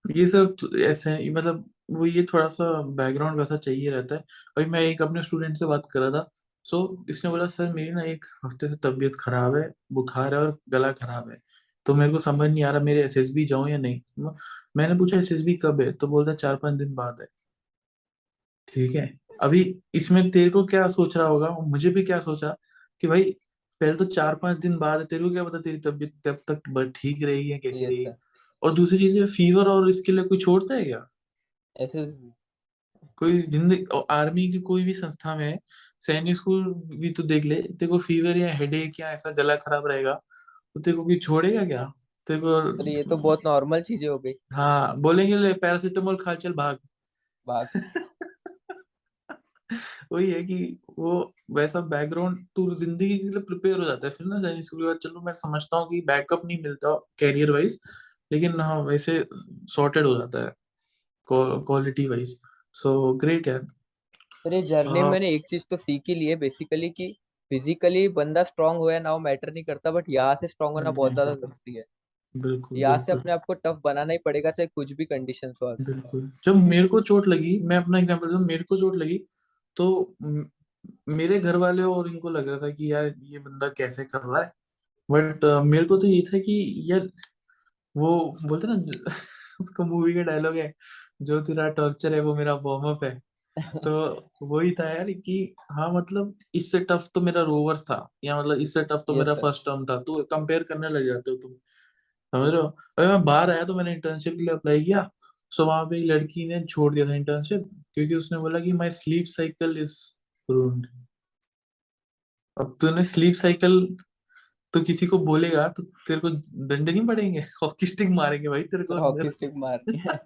ये सब ऐसे हैं, मतलब वो ये थोड़ा सा बैकग्राउंड वैसा चाहिए रहता है। अभी मैं एक अपने स्टूडेंट से बात कर रहा था, सो इसने बोला सर मेरी ना 1 हफ्ते से तबीयत खराब है, बुखार है और गला खराब है, तो मेरे को समझ नहीं आ रहा मेरे एसएसबी जाऊं या नहीं। मैंने पूछा एसएसबी कब है, तो बोलता 4-5 दिन बाद है। ठीक है, अभी इसमें तेरे को क्या सोच रहा होगा, मुझे भी क्या सोचा कि भाई पहले तो 4-5 दिन बाद है, तेरे को क्या पता तेरी तबीयत तब तक ठीक रहेगी या कैसी यस रहेगी। सर। और दूसरी चीज है, फीवर और इसके लिए कोई छोड़ता है क्या? ऐसे कोई जिंदगी आर्मी की कोई भी संस्था में, सैनिक स्कूल भी तो देख ले, तेरे को फीवर या हेडेक या ऐसा गला खराब रहेगा तो तेरे को कोई छोड़ेगा क्या? तेरे तो ये को तो बहुत नॉर्मल चीजें हो गई। हाँ बोलेंगे ले पैरासीटामोल खा चल भाग। बात। वही है कि वो वैसा बैकग्राउंड तू जिंदगी के लिए प्रिपेयर हो जाता है फिर ना सैनिक स्कूल के बाद। चलो मैं समझता हूँ कि बैकअप नहीं मिलता कैरियर वाइज, लेकिन हाँ वैसे सॉर्टेड हो जाता है क्वालिटी वाइज। सो ग्रेट यार। पर ये जर्नी में हाँ। मैंने एक चीज तो सीख ही ली है बेसिकली, कि फिजिकली बंदा स्ट्रांग हो या ना हो मैटर नहीं करता, बट यहाँ से स्ट्रांग होना बहुत ज्यादा जरूरी है। बिल्कुल यहाँ से बिल्कुल अपने आप को टफ बनाना ही पड़ेगा, चाहे कुछ भी कंडीशन हो आगे। बिल्कुल। जब मेरे को चोट लगी, मैं अपना एग्जांपल दूं, मेरे को चोट लगी तो मेरे घर वाले और इनको लग रहा था कि यार ये बंदा कैसे कर रहा है, बट मेरे को तो ये था कि यार वो बोलते ना उसका मूवी का डायलॉग है, जो तेरा टॉर्चर है वो मेरा वार्म अप है। तो वही था यार कि हाँ मतलब इससे टफ तो मेरा रोवर्स था, या मतलब इससे टफ तो यस मेरा सर। फर्स्ट टर्म था, तो कंपेयर करने लग जाते हो तुम, समझ रहे हो? अभी मैं बाहर आया तो मैंने इंटर्नशिप के लिए अप्लाई किया, सो वहां पे एक लड़की ने छोड़ दिया था इंटर्नशिप, क्योंकि उसने बोला कि माई स्लीप साइकिल इज रून्ड। अब तूने स्लीप साइकिल तो किसी को बोलेगा तो तेरे को दंड नहीं पड़ेंगे, हॉकी स्टिक मारेंगे भाई तेरे को हॉकी अंदर। स्टिक मारनी है।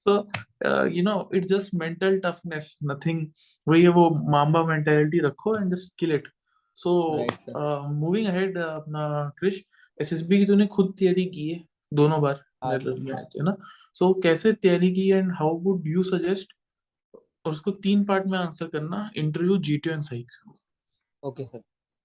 So, it's just mental toughness, nothing। वही है, वो माम्बा मेंटेलिटी रखो and just kill it. So right sir. Moving ahead, अपना क्रिश, एसएसबी की तूने खुद तैयारी की है दोनों बार, हाँ सर। मतलब है ना? सो कैसे तैयारी की and how would you suggest? और उसको 3 पार्ट में आंसर करना, interview, GTO and psych. Okay sir.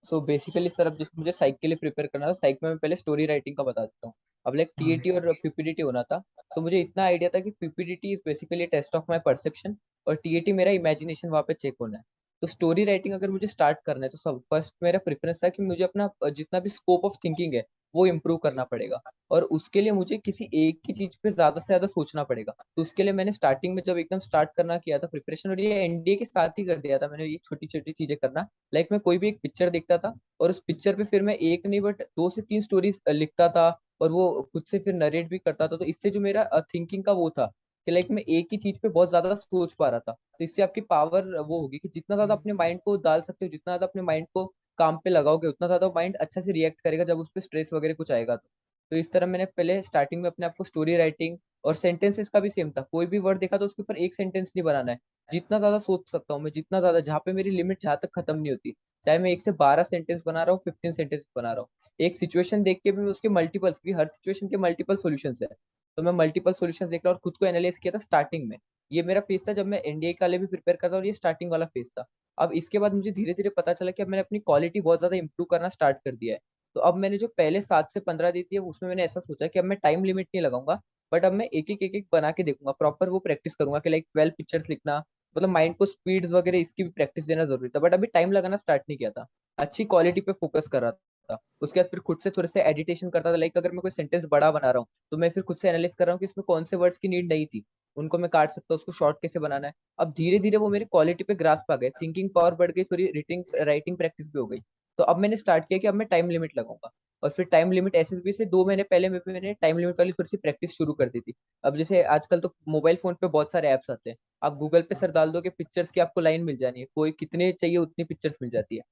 So basically sir, अब जैसे मुझे साइक के लिए प्रिपेयर करना था, साइक में मैं पहले स्टोरी राइटिंग का बता देता हूँ। अब लाइक टीएटी और पीपीडीटी होना था। तो मुझे इतना आइडिया था कि PPDT is basically test of my perception, और टीएटी मेरा इमेजिनेशन वहाँ पे चेक होना है। तो स्टोरी राइटिंग अगर मुझे स्टार्ट करना है तो सब फर्स्ट मेरा प्रेफरेंस था कि मुझे अपना जितना भी स्कोप ऑफ थिंकिंग है वो इम्प्रूव करना पड़ेगा। और उसके लिए मुझे किसी एक ही चीज पे ज्यादा से ज्यादा सोचना पड़ेगा। तो उसके लिए मैंने स्टार्टिंग में जब एकदम स्टार्ट करना किया था प्रिपरेशन, और ये एनडीए के साथ ही कर दिया था मैंने, ये छोटी छोटी चीजें करना। लाइक मैं कोई भी एक पिक्चर देखता था, और उस पिक्चर पे फिर मैं एक नहीं बट 2 से 3 स्टोरीज लिखता था, और वो खुद से फिर नरेट भी करता था। तो इससे जो मेरा थिंकिंग का वो था कि लाइक मैं एक ही चीज पे बहुत ज्यादा सोच पा रहा था। तो इससे आपकी पावर वो होगी कि जितना ज्यादा अपने माइंड को डाल सकते हो, जितना ज्यादा अपने माइंड को काम पे लगाओगे, उतना ज्यादा माइंड अच्छा से रिएक्ट करेगा जब उस पर स्ट्रेस वगैरह कुछ आएगा। तो इस तरह मैंने पहले स्टार्टिंग में अपने आप को स्टोरी राइटिंग और सेंटेंसेस का भी सेम था। कोई भी वर्ड देखा तो उसके ऊपर एक सेंटेंस नहीं बनाना है। जितना ज्यादा सोच सकता हूँ मैं, जितना ज्यादा, जहाँ पे मेरी लिमिट जहाँ तक खत्म नहीं होती, चाहे मैं 1 से 12 सेंटेंस बना रहा हूँ, 15 सेंटेंस बना रहा हूँ। एक सिचुएशन देख के भी मैं उसके मल्टीपल, क्योंकि हर सिचुएशन के मल्टीपल सॉल्यूशंस है, तो मैं मल्टीपल सॉल्यूशंस देख रहा और खुद को एनालाइज किया था स्टार्टिंग में। ये मेरा फेज था जब मैं एनडीए का लिए भी प्रिपेयर करता, और ये स्टार्टिंग वाला फेज था। अब इसके बाद मुझे धीरे धीरे पता चला कि अब मैंने अपनी क्वालिटी बहुत ज्यादा इंप्रूव करना स्टार्ट कर दिया है। तो अब मैंने जो पहले 7 से 15 दी थी, उसमें मैंने ऐसा सोचा कि अब मैं टाइम लिमिट नहीं लगाऊंगा, बट अब मैं एक एक बना के देखूंगा, प्रॉपर वो प्रैक्टिस करूंगा कि लाइक 12 पिक्चर्स लिखना, मतलब माइंड को स्पीड्स वगैरह इसकी भी प्रैक्टिस देना जरूरी था। बट अभी टाइम लगाना स्टार्ट नहीं किया था, अच्छी क्वालिटी पे फोकस कर रहा था। उसके बाद फिर खुद से थोड़े से एडिटेशन करता था। लाइक अगर मैं कोई सेंटेंस बड़ा बना रहा हूँ तो मैं फिर खुद से एनालाइज कर रहा हूँ कि इसमें कौन से वर्ड्स की नीड नहीं थी, उनको मैं काट सकता हूँ, उसको शॉर्ट कैसे बनाना है। अब धीरे धीरे वो मेरी क्वालिटी पे ग्रास्प आ गए, थिंकिंग पावर बढ़ गई, थोड़ी रीडिंग राइटिंग प्रैक्टिस भी हो गई। तो अब मैंने स्टार्ट किया कि अब मैं टाइम लिमिट लगाऊंगा। और फिर टाइम लिमिट एसएसबी से 2 महीने पहले में भी मैंने टाइम लिमिट वाली थोड़ी सी प्रैक्टिस शुरू कर दी थी। अब जैसे आजकल तो मोबाइल फोन पे बहुत सारे ऐप्स आते हैं, आप गूगल पे सर डाल दो कि पिक्चर्स की आपको लाइन मिल जानी है, कोई कितने चाहिए उतनी पिक्चर्स मिल जाती है।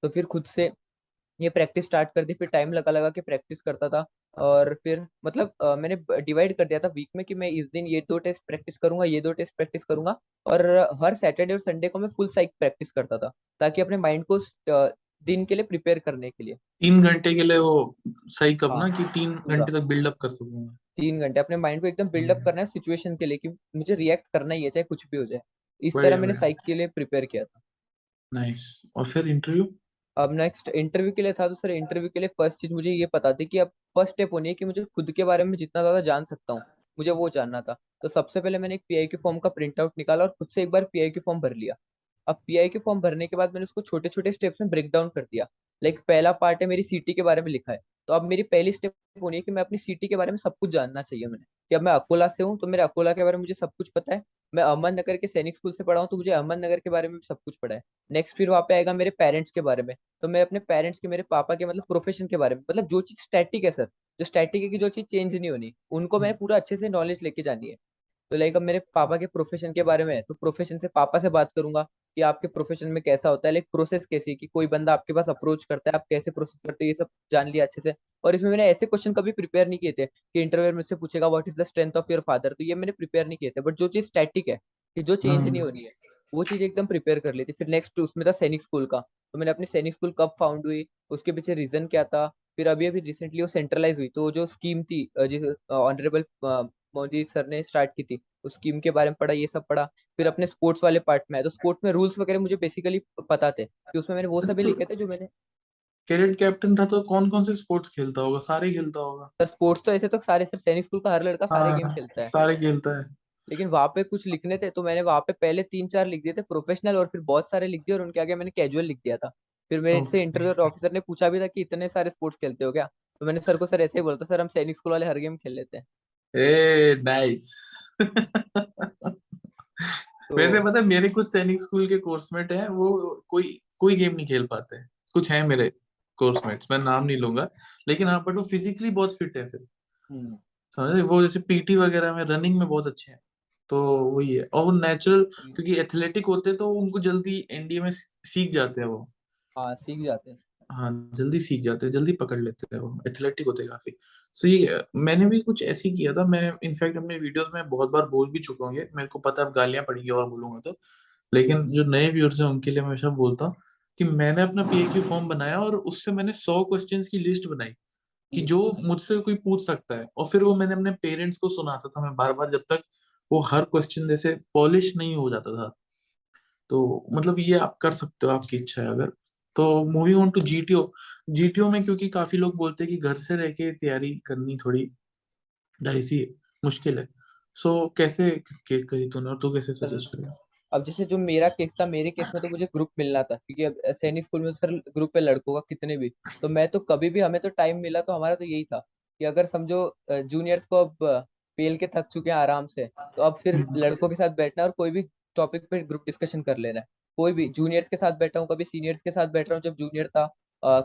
तो फिर खुद से ये प्रैक्टिस स्टार्ट कर दी, फिर टाइम लगा लगा के प्रैक्टिस करता था। और फिर मतलब मैंने डिवाइड कर दिया था वीक में कि मैं इस दिन ये 2 टेस्ट प्रैक्टिस करूंगा, ये 2 टेस्ट प्रैक्टिस करूंगा। और हर सैटरडे और संडे को मैं फुल साइक प्रैक्टिस करता था, ताकि अपने माइंड को दिन के लिए प्रिपेयर करने के लिए। 3 घंटे के लिए वो सही कब हाँ ना, कि तीन पूरा घंटे तक बिल्डअप कर सकूंगा। 3 घंटे अपने माइंड को एकदम बिल्डअप करना है सिचुएशन के लिए, कि मुझे रिएक्ट करना ही है चाहे कुछ भी हो जाए। इस तरह बढ़िया मैंने बढ़िया। साइक के लिए प्रिपेयर किया था। नाइस। और फिर इंटरव्यू? अब नेक्स्ट इंटरव्यू के लिए था, तो सर इंटरव्यू के लिए फर्स्ट चीज मुझे ये पता थी कि अब फर्स्ट स्टेप होनी है कि मुझे खुद के बारे में जितना ज्यादा जान सकता हूँ, मुझे वो जानना था। तो सबसे पहले मैंने एक पीआई के फॉर्म का प्रिंट आउट निकाला और खुद से एक बार पीआई के फॉर्म भर लिया। अब पीआई के फॉर्म भरने के बाद मैंने उसको छोटे छोटे स्टेप्स में ब्रेक डाउन कर दिया। लाइक पहला पार्ट है मेरी सीटी के बारे में लिखा है, तो अब मेरी पहली स्टेप होनी है कि मैं अपनी सिटी के बारे में सब कुछ जानना चाहिए मैंने, कि अब मैं अकोला से हूँ तो मेरे अकोला के बारे में मुझे सब कुछ पता है। मैं अहमदनगर के सैनिक स्कूल से पढ़ा हूँ तो मुझे अहमदनगर के बारे में भी सब कुछ पता है। नेक्स्ट फिर वहाँ पे आएगा मेरे पेरेंट्स के बारे में। तो मैं अपने पेरेंट्स के, मेरे पापा के मतलब प्रोफेशन के बारे में, मतलब जो चीज स्टैटिक है सर, जो स्टैटिक है कि जो चीज चेंज नहीं होनी, उनको मैंने पूरा अच्छे से नॉलेज लेके जानी है। तो लाइक अब मेरे पापा के प्रोफेशन के बारे में है, तो प्रोफेशन से पापा से बात करूंगा कि आपके प्रोफेशन में कैसा होता है, लाइक प्रोसेस कैसी है, कि कोई बंदा आपके पास अप्रोच करता है आप कैसे प्रोसेस करते हो, ये सब जान लिया अच्छे से। और इसमें मैंने ऐसे क्वेश्चन कभी प्रिपेयर नहीं किए थे कि इंटरव्यू मुझसे पूछेगा what is the strength of your father, तो ये मैंने प्रिपेयर नहीं किए थे। बट जो चीज स्टैटिक है, कि जो चेंज हम्म। नहीं हो रही है, वो चीज एकदम प्रिपेयर कर ली थी। फिर नेक्स्ट उसमें था सैनिक स्कूल का। तो मैंने अपनी सैनिक स्कूल कब फाउंड हुई, उसके पीछे रीजन क्या था। फिर अभी अभी रिसेंटली वो सेंट्रलाइज हुई, तो जो स्कीम थी जिस ऑनरेबल मोदी सर ने स्टार्ट की थी, उस स्कीम के बारे में पढ़ा, ये सब पढ़ा। फिर अपने स्पोर्ट्स वाले पार्ट में है, तो स्पोर्ट्स में रूल्स वगैरह मुझे बेसिकली पता थे, कि उसमें मैंने वो अच्छा, सभी तो लिखे थे जो मैंने। कैडेट कैप्टन था तो कौन कौन से स्पोर्ट्स खेलता होगा? सारे ही खेलता होगा। सर स्पोर्ट्स तो ऐसे तो सारे, सर सैनिक स्कूल का हर लड़का सारे गेम हाँ, खेलता है। सारे खेलता है। लेकिन वहां पे कुछ लिखने थे, तो मैंने वहां पे पहले 3 4 लिख दिए थे प्रोफेशनल, और फिर बहुत सारे लिख दिए, और उनके आगे मैंने कैजुअल लिख दिया था। फिर मेरे से ओके। इंटरव्यू ऑफिसर ने पूछा भी था कि इतने सारे स्पोर्ट्स खेलते हो क्या, तो मैंने सर को सर ऐसे ही बोलता, सर हम सैनिक स्कूल वाले हर गेम खेल लेते हैं। A nice. तो वैसे पता है, मेरे कुछ सैनिक स्कूल के कोर्समेट हैं, वो कोई कोई गेम नहीं खेल पाते हैं। कुछ हैं मेरे कोर्समेट्स, मैं नाम नहीं लूंगा, लेकिन हाँ, बट वो फिजिकली बहुत फिट है फिर। हम्म, समझ रहे? वो जैसे पीटी वगैरह में, रनिंग में बहुत अच्छे हैं। तो वही है, और वो नेचुरल, क्योंकि एथलेटिक होते हैं तो उनको जल्दी एनडीए में सीख जाते हैं वो। हाँ सीख जाते हैं। हाँ, जल्दी सीख जाते हैं, जल्दी पकड़ लेते हैं, वो एथलेटिक होते हैं काफी। सो ये मैंने भी कुछ ऐसे ही किया था। मैं इनफैक्ट अपने वीडियोस में बहुत बार बोल भी चुका हूँ, ये मेरे को पता है अब गालियां पड़ेंगी और बोलूंगा तो, लेकिन जो नए व्यूअर्स हैं उनके लिए मैं हमेशा बोलता हूँ कि मैंने अपना पीएक्यू फॉर्म बनाया और उससे मैंने 100 क्वेश्चंस की लिस्ट बनाई कि जो मुझसे कोई पूछ सकता है, और फिर वो मैंने अपने पेरेंट्स को सुनाता था मैं बार बार, जब तक वो हर क्वेश्चन जैसे पॉलिश नहीं हो जाता था। तो मतलब ये आप कर सकते हो, आपकी इच्छा है अगर। तो moving on to GTO. GTO में क्योंकि काफी लोग बोलते हैं कि घर से रह के तैयारी करनी थोड़ी ढाईसी है, मुश्किल है। सो कैसे करी तूने, और तू कैसे सर सजेस्ट करेगा? अब जैसे जो मेरा केस था, मेरे केस में तो मुझे ग्रुप मिलना था, क्योंकि अब सैनिक स्कूल में तो सर ग्रुप है लड़कों का कितने भी। तो मैं तो कभी भी, हमें तो टाइम मिला तो हमारा तो यही था कि अगर समझो जूनियर्स को अब पेल के थक चुके हैं आराम से, तो अब फिर लड़कों के साथ बैठना और कोई भी टॉपिक पे ग्रुप डिस्कशन कर लेना है। कोई भी जूनियर्स के साथ बैठा हूँ, कभी सीनियर्स के साथ बैठ रहा हूँ जब जूनियर था,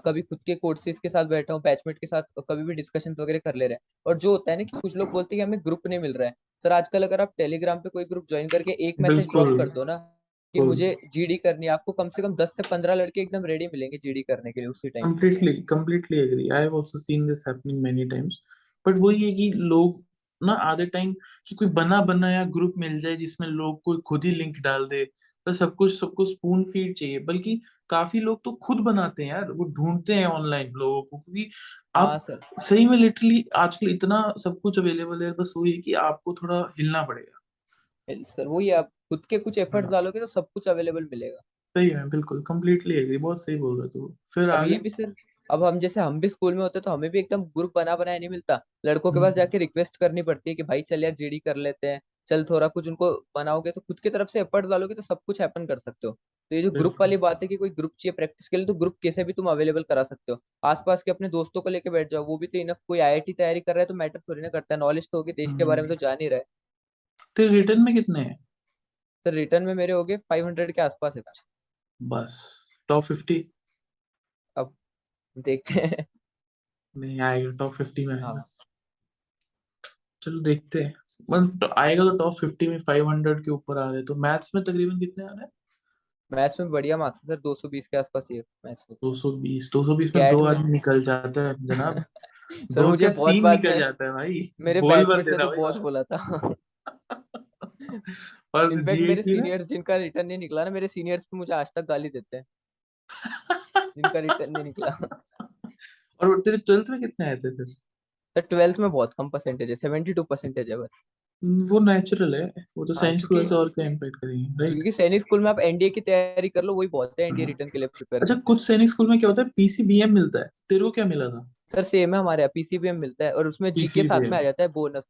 कभी खुद के कोर्सेज के साथ बैठा हूँ, बैचमेट के साथ कभी भी डिस्कशन वगैरह कर ले रहे हैं। और जो होता है ना कि कुछ लोग बोलते हैं कि हमें ग्रुप नहीं मिल रहा है। सर आजकल अगर आप टेलीग्राम पे कोई ग्रुप ज्वाइन करके एक मैसेज ड्रॉप बिल्कुल कर दो ना कि बिल्कुल। मुझे जीडी करनी है, आपको कम से कम 10 से 15 लड़के एकदम रेडी मिलेंगे जीडी करने के लिए उसी time. Completely agree, I have also seen this happening many times. But वही है कि लोग ना आधे टाइम, कि कोई बना बनाया ग्रुप मिल जाए जिसमें लोग कोई खुद ही लिंक डाल दे, तो सबको स्पून फीड चाहिए। बल्कि काफी लोग तो खुद बनाते हैं यार, वो ढूंढते हैं ऑनलाइन लोगों को, क्योंकि हाँ आप सर। सही में लिटरली आजकल इतना सब कुछ अवेलेबल है, बस वही है कि आपको थोड़ा हिलना पड़ेगा। सर वही आप खुद के कुछ एफर्ट्स हाँ, डालोगे तो सब कुछ अवेलेबल मिलेगा। सही है, बिल्कुल कंप्लीटली एग्री, बहुत सही बोल रहे हो। तो फिर अब ये आगे। भी सर, अब हम जैसे हम भी स्कूल में होते तो हमें भी एकदम ग्रुप बना बनाया नहीं मिलता, लड़कों के पास हम्म, जाके रिक्वेस्ट करनी पड़ती है कि भाई चल यार जीडी कर लेते हैं। चल थोड़ा कुछ उनको बनाओगे तो खुद की तरफ से एफर्ट्स डालोगे तो सब कुछ हैपन कर सकते हो। तो ये जो ग्रुप बिल्कुल। वाली बात है कि कोई ग्रुप चाहिए प्रैक्टिस के लिए, तो ग्रुप कैसे भी तुम अवेलेबल करा सकते हो। आसपास के अपने दोस्तों को लेके बैठ जाओ, वो भी तो इनफ, कोई आईआईटी तैयारी कर रहा है तो मैटर थोड़ी ना करता है, नॉलेज तो होगी देश के बारे में तो हम्म, जान ही रहे। तेरे रिटर्न में कितने हैं? तो रिटर्न में मेरे हो गए 500 के आसपास है कुछ। बस टॉप 50? अब देखते हैं। नहीं आएगा, टॉप 50 में आएगा। हाँ चलो देखते हैं। मतलब तो आएगा तो टॉप 50 में 500 के ऊपर आ रहे, तो मैथ्स में तकरीबन कितने आ रहे हैं? मैथ्स में बढ़िया मार्क्स है सर, 220 के आसपास ही है मैथ्स में। 220 में कैट दो में आदमी निकल जाता है जनाब। सर दो मुझे क्या, बहुत तीन बार निकल मैं, जाता है भाई। मेरे बोल मत बैचमेट्स ने देना तो भाई बहुत बात। बोला था। और इनफैक्ट मेरे जीएटी में? सीनियर्स जिनका रिटर्न नहीं निकला ना, मेरे सीनियर्स भी मुझे आज तक गाली देते हैं जिनका रिटर्न नहीं निकला। और तेरे 12th में कितने आए थे फिर? सर ट्वेल्थ में बहुत कम परसेंटेज है, 72% है बस। वो नेचुरल है, वो तो हाँ साइंस की वजह क्योंकि से और क्या इम्पैक्ट करेंगे, राइट? क्योंकि सैनिक स्कूल में आप एनडीए की तैयारी कर लो वही बहुत है, एनडीए रिटर्न के लिए प्रिपेयर अच्छा, करने। कुछ सैनिक स्कूल में क्या होता है, पीसीबीएम मिलता है, तेरे को क्या मिला था? सर सेम है हमारे यहाँ, पीसीबीएम मिलता है और उसमें जीके साथ में आ पीसीबीएम? जाता है बोनस।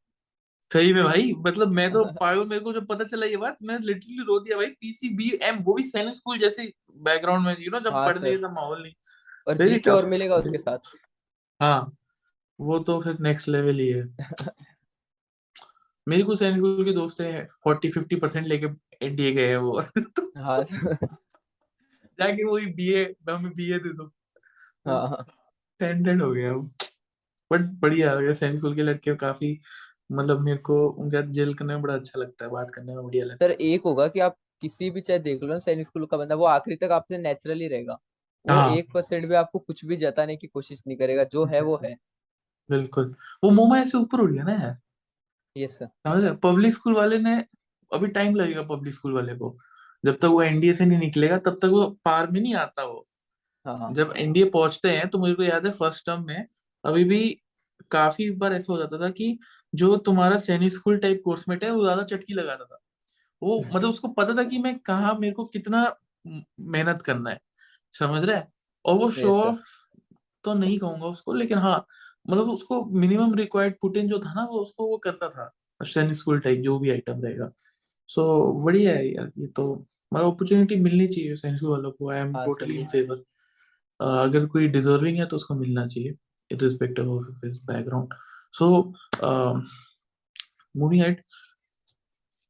सही में भाई, मतलब मैं तो पागल, मेरे को जब पता चला ये बात मैं लिटरली रो दिया भाई। पीसीबीएम, वो भी सैनिक स्कूल जैसे बैकग्राउंड में, जब हाँ पढ़ने सर, जैसा माहौल नहीं। और वेरी जीके और टफ। मिलेगा उसके साथ। हाँ, वो तो फिर नेक्स्ट लेवल ही है। मेरे को सैनिक स्कूल के दोस्त हैं, 40-50% लेके एनडीए गए हैं वो। तो हाँ सर। जाके वही बीए, हमें बीए दे दो, बस हाँ स्टैंडर्ड हो गया वो। बट बढ़िया हो गया, सैनिक स्कूल के लड़के काफी, मतलब मेरे को उनके साथ जेल करने में बड़ा अच्छा लगता है, बात करने में बढ़िया सर, लगता है। एक होगा कि आप किसी भी चाहे देख लो ना, सैनिक स्कूल का बंदा वो आखिरी तक आपसे नेचुरली रहेगा। वो हाँ 1% भी आपको कुछ भी जताने की कोशिश नहीं करेगा, जो है वो है। बिल्कुल। वो मोमा ऐसे ऊपर उड़ गया ना यार, यस सर। समझ रहे? पब्लिक स्कूल वाले ने, अभी टाइम लगेगा पब्लिक स्कूल वाले को, जब तक वो एनडीए से नहीं निकलेगा तब तक वो पार में नहीं आता वो। हाँ हाँ जब एनडीए पहुंचते हैं तो मुझे को याद है फर्स्ट टर्म में, अभी भी काफी बार ऐसा हो जाता था कि जो तुम्हारा सैनिक स्कूल टाइप कोर्समेट है वो ज्यादा चटकी लगाता था। वो मतलब उसको पता था कि मैं कहाँ, मेरे को कितना मेहनत करना है, समझ रहा है? और वो शो यस सर। ऑफ तो नहीं कहूंगा उसको, लेकिन हाँ, मतलब उसको मिनिमम रिक्वायर्ड पुट इन जो था ना, वो उसको वो करता था, सैनिक स्कूल टाइप जो भी आइटम रहेगा। सो बढ़िया है यार ये तो, मतलब अपॉर्चुनिटी मिलनी चाहिए सैनिक स्कूल वालों को, आई एम हाँ सर टोटली इन ये फेवर। अगर कोई डिजर्विंग है तो उसको मिलना चाहिए, irrespective of his background. So moving at,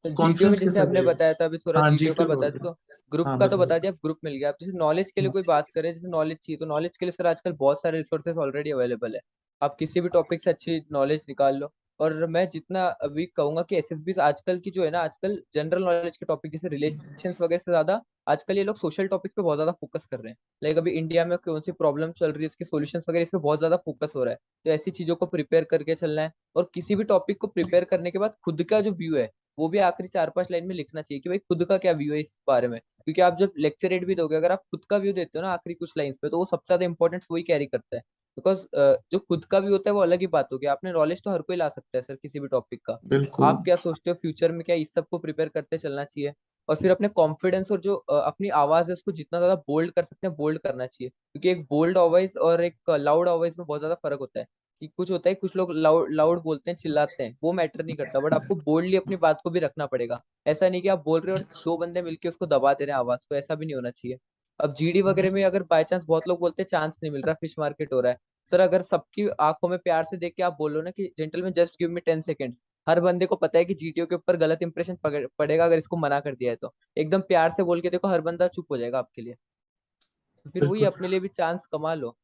तो जीटीओ में कॉन्फ्रेंस जैसे कैसा आपने गया? बताया था, अभी थोड़ा हाँ जीटीओ जीके का तो बता बताओ। दिया तो ग्रुप हाँ का तो बता बता दिया, अब ग्रुप मिल गया। अब जैसे नॉलेज के लिए कोई बात करे, जैसे नॉलेज चाहिए तो नॉलेज के लिए सर आजकल बहुत सारे रिसोर्सेज ऑलरेडी अवेलेबल है। आप किसी भी टॉपिक से अच्छी नॉलेज निकाल लो। और मैं जितना अभी कहूंगा कि एसएसबी आजकल की जो है ना, आजकल जनरल नॉलेज के टॉपिक जैसे रिलेशंस वगैरह से ज्यादा आजकल ये लोग सोशल टॉपिक्स पे बहुत ज्यादा फोकस कर रहे हैं। लाइक अभी इंडिया में कौन सी प्रॉब्लम चल रही है, उसके सॉल्यूशंस वगैरह इस पे बहुत ज्यादा फोकस हो रहा है। तो ऐसी चीजों को प्रिपेयर करके चलना है, और किसी भी टॉपिक को प्रिपेयर करने के बाद खुद का जो व्यू है वो भी आखिरी 4-5 लाइन में लिखना चाहिए कि भाई खुद का क्या व्यू है इस बारे में। क्योंकि आप जब लेक्चर रेट भी दोगे, अगर आप खुद का व्यू देते हो ना आखिरी कुछ लाइंस पे, तो वो सबसे ज्यादा इंपॉर्टेंस वही कैरी करता है। बिकॉज जो खुद का व्यू होता है वो अलग ही बात होगी, आपने नॉलेज तो हर कोई ला सकता है सर किसी भी टॉपिक का। बिल्कुल। आप क्या सोचते हो फ्यूचर में, क्या इस सब को प्रिपेयर करते चलना चाहिए? और फिर अपने कॉन्फिडेंस और जो अपनी आवाज है उसको जितना ज्यादा बोल्ड कर सकते हैं बोल्ड करना चाहिए, क्योंकि एक बोल्ड वॉइस और एक लाउड वॉइस में बहुत ज्यादा फर्क होता है। कि कुछ होता है, कुछ लोग लाउड लाउड बोलते हैं, चिल्लाते हैं, वो मैटर नहीं करता, बट आपको बोल्डली अपनी बात को भी रखना पड़ेगा। ऐसा नहीं कि आप बोल रहे हो और दो बंदे मिलके उसको दबा दे रहे हैं आवाज को, ऐसा भी नहीं होना चाहिए। अब जीडी वगैरह में अगर बाय चांस बहुत लोग बोलते हैं चांस नहीं मिल रहा, फिश मार्केट हो रहा है। सर अगर सबकी आंखों में प्यार से देख के आप बोलो ना कि gentleman just give me 10 seconds, हर बंदे को पता है कि जीटीओ के ऊपर गलत इंप्रेशन पड़ेगा अगर इसको मना कर दिया है तो। एकदम प्यार से बोल के देखो, हर बंदा चुप हो जाएगा आपके लिए। तो फिर वही बिल्कुल। अपने लिए भी चांस कमा लो।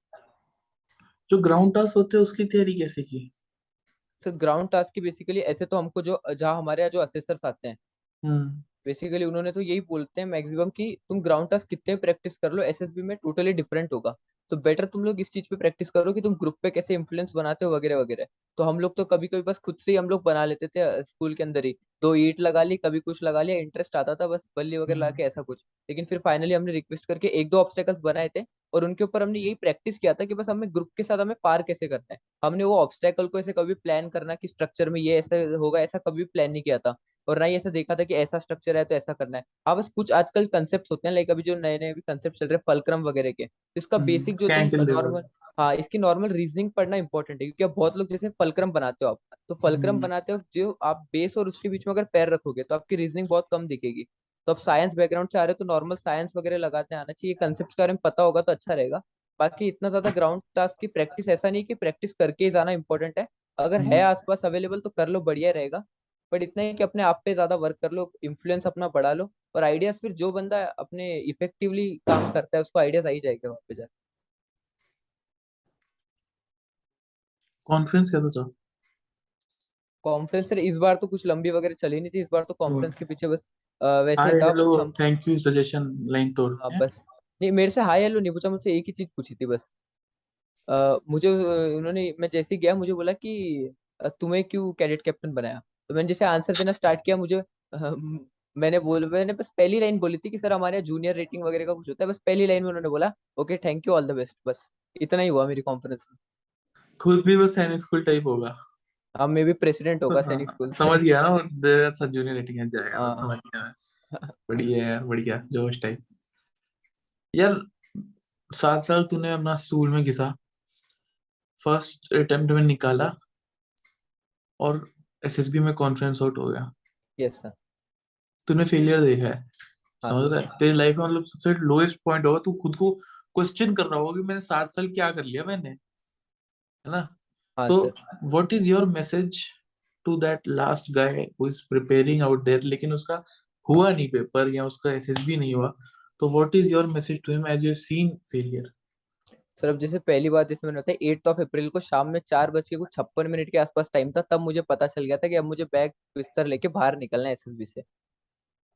जो ग्राउंड टास्क होते हैं उसकी तैयारी कैसे की? सर ग्राउंड टास्क की बेसिकली ऐसे तो हमको जो जहाँ हमारे यहाँ जो असेसर्स आते हैं, हम्म। बेसिकली उन्होंने तो यही बोलते हैं मैक्सिमम कि तुम ग्राउंड टास्क कितने प्रैक्टिस कर लो, एसएसबी में टोटली डिफरेंट होगा। तो बेटर तुम लोग इस चीज पे प्रैक्टिस करो कि तुम ग्रुप पे कैसे इन्फ्लुएंस बनाते हो वगैरह वगैरह। तो हम लोग तो कभी कभी बस खुद से ही हम लोग बना लेते थे स्कूल के अंदर ही, दो ईंट लगा ली, कभी कुछ लगा लिया, इंटरेस्ट आता था बस बल्ली वगैरह लगा के ऐसा कुछ। लेकिन फिर फाइनली हमने रिक्वेस्ट करके एक दो ऑब्स्टेकल्स बनाए थे, और उनके ऊपर हमने यही प्रैक्टिस किया था कि बस हमें ग्रुप के साथ हमें पार कैसे करना है। हमने वो ऑब्स्टेकल को ऐसे कभी प्लान करना कि स्ट्रक्चर में ये ऐसे होगा, ऐसा कभी प्लान नहीं किया था। और ना ही ऐसा देखा था कि ऐसा स्ट्रक्चर है तो ऐसा करना है। हाँ बस कुछ आजकल कंसेप्ट होते हैं, लाइक अभी जो नए नए कंसेप्ट चल रहे हैं फलक्रम वगैरह के, तो इसका बेसिक जो तुम कैंटिलीवर। नॉर्मल, हाँ इसकी नॉर्मल रीजनिंग पढ़ना इंपॉर्टेंट है। क्योंकि अब बहुत लोग जैसे फलक्रम बनाते हो आप, तो फलक्रम हम्म। बनाते हो जो आप बेस और उसके बीच में अगर पैर रखोगे तो आपकी रीजनिंग बहुत कम दिखेगी। तो आप साइंस बैकग्राउंड से आ रहे हो तो नॉर्मल साइंस वगैरह लगाते आना चाहिए, कंसेप्ट के बारे में पता होगा तो अच्छा रहेगा। बाकी इतना ज्यादा ग्राउंड टास्क की प्रैक्टिस ऐसा नहीं कि प्रैक्टिस करके ही जाना इंपॉर्टेंट है, अगर है हम्म। आसपास अवेलेबल तो कर लो, बढ़िया रहेगा। बट इतना ही कि अपने आप पे ज्यादा वर्क कर लो, इन्फ्लुएंस अपना बढ़ा लो, और आइडियाज फिर जो बंदा अपने इफेक्टिवली काम करता है उसको आइडियाज आ ही जाएगा वहाँ पे जाके। कॉन्फ्रेंस कैसा था? कॉन्फ्रेंस सर इस बार तो कुछ लंबी वगैरह चली नहीं थी, इस बार तो कॉन्फ्रेंस के पीछे बस वैसे ही हाय था हेलो बस हम। थैंक यू सजेशन लाइन तोड़ हाँ हैं? बस, नहीं मेरे से हाई हेलो नहीं पूछा, मुझसे एक ही चीज पूछी थी बस। मुझे उन्होंने, मैं जैसे ही गया मुझे बोला कि तुम्हें क्यों कैडेट कैप्टन बनाया। तो मैंने जैसे आंसर देना स्टार्ट किया, मुझे मैंने बस पहली लाइन बोली थी कि सर हमारे यहाँ जूनियर रेटिंग वगैरह का कुछ होता है, बस पहली लाइन में उन्होंने बोला okay thank you all the best, बस इतना ही हुआ मेरी कॉन्फ्रेंस में। खुद भी वो सैनिक स्कूल टाइप होगा। अब मे भी प्रेसिडेंट होगा सैनिक हाँ, स्कूल समझ से। गया ना। अच्छा जूनियर रेटिंग है जाएगा, बस हाँ। समझ गया मैं। बढ़िया यार, बढ़िया जोश टाइप। यार 7 साल तूने अपना स्कूल में घिसा, फर्स्ट अटेम्प्ट में निकाला, और एसएसबी में कॉन्फ्रेंस आउट हो गया। Yes sir. तूने फेलियर देखा है, हाँ समझ सर। रहा है? तेरी लाइफ में मतलब सबसे लोएस्ट पॉइंट होगा, तू खुद को क्वेश्चन कर रहा होगा कि मैंने 7 साल क्या कर लिया मैंने, है ना? हाँ तो sir. What is your message to that last guy who is preparing out there, लेकिन उसका हुआ नहीं पेपर या उसका एसएसबी नहीं हुआ, तो what is your message to him as you seen failure? Sir अब जैसे पहली बात जैसे मैंने बताया 8 अप्रैल को शाम में 4 बज के कुछ 56 मिनट के आसपास टाइम था, तब मुझे पता चल गया था कि अब मुझे बैग बिस्तर लेके बाहर निकलना है एसएसबी से।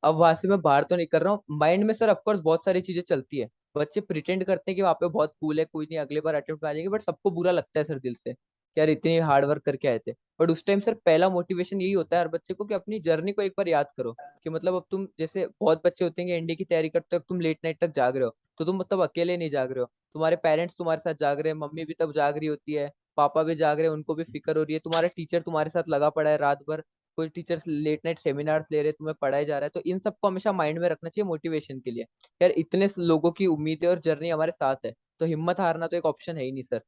अब वहां से मैं बाहर तो नहीं कर रहा हूँ, माइंड में सर ऑफकोर्स बहुत सारी चीजें चलती है। बच्चे प्रिटेंड करते हैं कि वहाँ पे बहुत कूल है, कोई नहीं अगले बार अटेम्प्ट में आ जाएंगे, बट सबको बुरा लगता है सर दिल से कि यार इतनी हार्ड वर्क करके आए थे। बट उस टाइम सर पहला मोटिवेशन यही होता है हर बच्चे को कि अपनी जर्नी को एक बार याद करो। कि मतलब अब तुम जैसे बहुत बच्चे होते हैं कि एनडी की तैयारी करते हो, तुम लेट नाइट तक जाग रहे हो, तो तुम मतलब अकेले नहीं जाग रहे हो, तुम्हारे पेरेंट्स तुम्हारे साथ जाग रहे हैं, मम्मी भी तब जाग रही होती है, पापा भी जाग रहे हैं, उनको भी फिक्र हो रही है, तुम्हारा टीचर तुम्हारे साथ लगा पड़ा है रात भर, कोई टीचर्स लेट नाइट सेमिनार्स ले रहे हैं, तुम्हें पढ़ाया जा रहा है। तो इन सबको हमेशा माइंड में रखना चाहिए मोटिवेशन के लिए। यार इतने लोगों की उम्मीदें और जर्नी हमारे साथ है, तो हिम्मत हारना तो एक ऑप्शन है ही नहीं सर।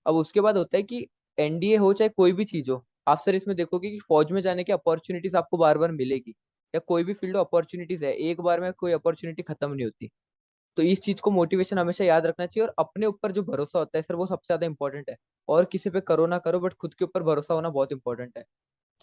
अब उसके बाद होता है कि एनडीए हो चाहे कोई भी चीज हो, आप सर इसमें देखोगे कि फौज में जाने की अपॉर्चुनिटीज आपको बार बार मिलेगी, या कोई भी फील्ड अपॉर्चुनिटीज है, एक बार में कोई अपॉर्चुनिटी खत्म नहीं होती। तो इस चीज को मोटिवेशन हमेशा याद रखना चाहिए, और अपने ऊपर जो भरोसा होता है सर वो सबसे ज्यादा इंपॉर्टेंट है। और किसी पे करो ना करो, बट खुद के ऊपर भरोसा होना बहुत इंपॉर्टेंट है।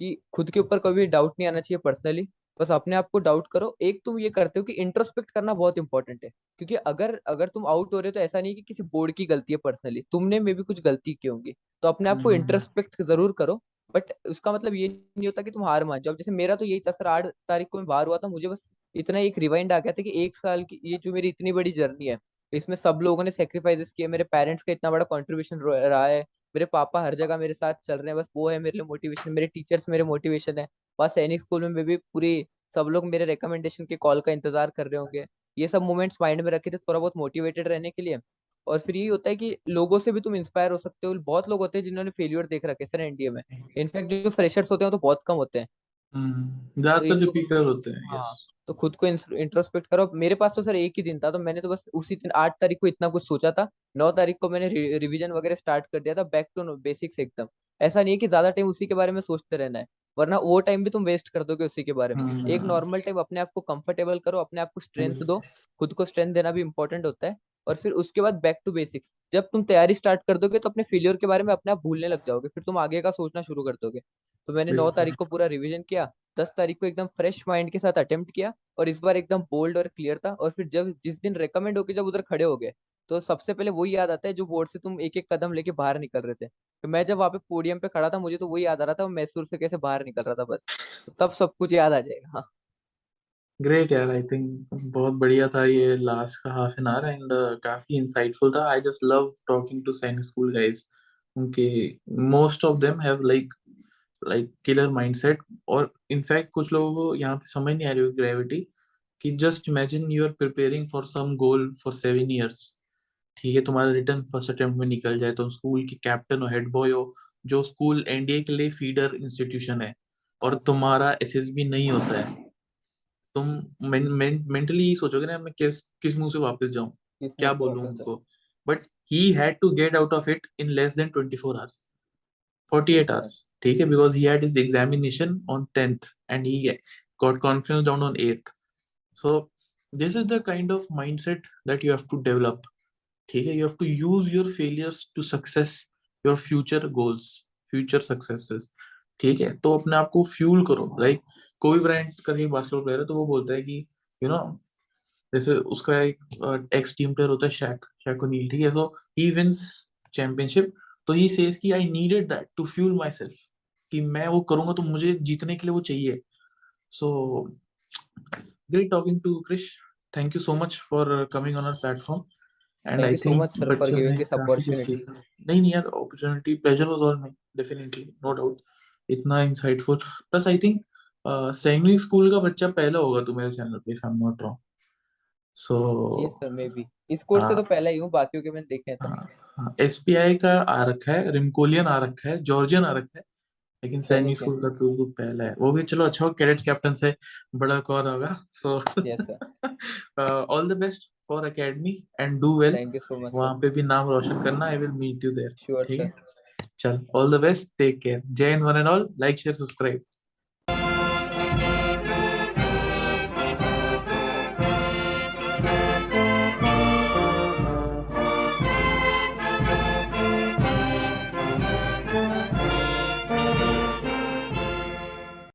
कि खुद के ऊपर कभी डाउट नहीं आना चाहिए पर्सनली, बस अपने आप को डाउट करो। एक तुम ये करते हो कि इंट्रोस्पेक्ट करना बहुत इंपॉर्टेंट है, क्योंकि अगर अगर तुम आउट हो रहे हो तो ऐसा नहीं कि किसी बोर्ड की गलती है, पर्सनली तुमने में भी कुछ गलती की होंगी, तो अपने आप को इंट्रोस्पेक्ट जरूर करो। बट उसका मतलब ये नहीं होता कि तुम हार मान जाओ। जैसे मेरा तो यही था सर, 8 तारीख को मैं बाहर हुआ था, मुझे बस इतना एक रिवाइंड आ गया था कि 1 साल की ये जो मेरी इतनी बड़ी जर्नी है, इसमें सब लोगों ने सेक्रीफाइसेस किए, मेरे पेरेंट्स का इतना बड़ा कंट्रीब्यूशन रहा है, मेरे पापा हर जगह मेरे साथ चल रहे हैं, बस वो है मेरे लिए मोटिवेशन, मेरे टीचर्स मेरे मोटिवेशन है। बस सैनिक स्कूल में भी पूरी सब लोग मेरे रिकमेंडेशन के कॉल का इंतजार कर रहे होंगे। ये सब मोमेंट्स माइंड में रखे थे थोड़ा बहुत मोटिवेटेड रहने के लिए। और फिर ये होता है कि लोगों से भी तुम इंस्पायर हो सकते हो। बहुत लोग होते हैं जिन्होंने फेल्यूर देख रखे हैं सर एनडीए में। इनफैक्ट जो फ्रेशर्स होते हैं वो तो बहुत कम होते हैं। तो ज्यादातर इन लोगों रिपीटर से, होते हैं, यस। हाँ, तो खुद को इंट्रोस्पेक्ट करो। मेरे पास तो सर एक ही दिन था, तो मैंने तो बस उसी दिन 8 तारीख को इतना कुछ सोचा था। 9 तारीख को मैंने रिवीजन वगैरह स्टार्ट कर दिया था, बैक टू बेसिक्स एकदम। ऐसा नहीं है कि ज्यादा टाइम उसी के बारे में सोचते रहना है, वरना वो टाइम भी तुम वेस्ट कर दोगे उसी के बारे में। एक हम्म। नॉर्मल टाइम अपने आप को कंफर्टेबल करो, अपने आप को स्ट्रेंथ दो। बिल्कुल। खुद को स्ट्रेंथ देना भी इंपॉर्टेंट होता है। और फिर उसके बाद बैक टू बेसिक्स, जब तुम तैयारी स्टार्ट कर दोगे तो अपने फेलियर के बारे में अपने आप भूलने लग जाओगे, फिर तुम आगे का सोचना शुरू कर दोगे। तो मैंने 9 तारीख को पूरा रिवीजन किया, 10 तारीख को एकदम फ्रेश माइंड के साथ अटेम्प्ट किया, और इस बार एकदम बोल्ड और क्लियर था। और फिर जब जिस दिन रेकमेंड होके जब उधर खड़े हो गए, तो सबसे पहले वही याद आता है जो बोर्ड से तुम एक एक कदम लेके बाहर निकल रहे थे। तो मैं जब वहां पे पोडियम पे खड़ा था, मुझे तो वही याद आ रहा था, मैं मैसूर से कैसे बाहर निकल रहा था बस। तो तब सब कुछ याद आ जाएगा। हाँ। ग्रेट यार, आई थिंक बहुत बढ़िया था ये लास्ट का हाफ एन आवर, एंड काफी इंसाइटफुल था। I just love talking to Sainik school guys, उनके most of them have like killer mindset. और इनफैक्ट कुछ लोगों को यहाँ पे समझ नहीं आ रही ग्रेविटी, कि just imagine you are preparing for some goal for 7 years। ठीक है, तुम्हारा रिटर्न फर्स्ट अटेम्प्ट में निकल जाए, तुम स्कूल के कैप्टन हो, हेड बॉय हो, जो स्कूल एनडीए के लिए फीडर इंस्टीट्यूशन है, और तुम्हारा एसएसबी नहीं होता है, तुम मेंटली ही सोचोगे ना, मैं किस किस मुंह से वापस जाऊं, किस क्या मुंह से बोलूं वापस जाओ। उनको। But he had to get out of it in less than 24 hours, yes 48 sir. hours ठीक है, because he had his examination on 10th and he got confidence down on 8th। so this is the kind of mindset that you have to develop, ठीक है। You have to use your failures to success your future goals, future successes, ठीक है। तो अपने आप को fuel करो, like कोई ब्रांड का ही बास्केटबॉल प्लेयर है, तो वो बोलता है कि यू नो, जैसे उसका एक एक्स टीम प्लेयर होता है, शैक ओनील, ठीक है। सो ही विंस चैंपियनशिप, तो ही सेज कि I needed that to fuel my self, कि मैं वो करूंगा तो मुझे जीतने के लिए वो चाहिए। So great talking to Krish, thank you so much for coming on our platform, and thank I you so think much sir for बच्चों गिविंग ने दिस काफी कुछ अपॉर्चुनिटी। सीखा। नहीं नहीं यार, opportunity pleasure was all mine, definitely, no doubt. इतना insightful, plus I think Sainik school का बच्चा पहला होगा तू मेरे चैनल पे, if I am not wrong. So yes sir, may be इस कोर्स से तो पहला ही हूँ, बाकियों के मैंने देखे हैं तो। हाँ, एसपीआई का आ रखा है, रिमकोलियन आ रखा है, जॉर्जियन आ रखा है, लेकिन सैनिक सैनिक है। स्कूल का तो पहला है। वो भी चलो अच्छा हो, कैडेट कैप्टन से बड़ा कौन होगा। So yes sir. All the best for academy and do well, thank you so much sir. वहां पे भी नाम रोशन करना। I will meet you there, sure ठीक सर। है। चल, all the best, take care, Jai Hind one and all, like share subscribe.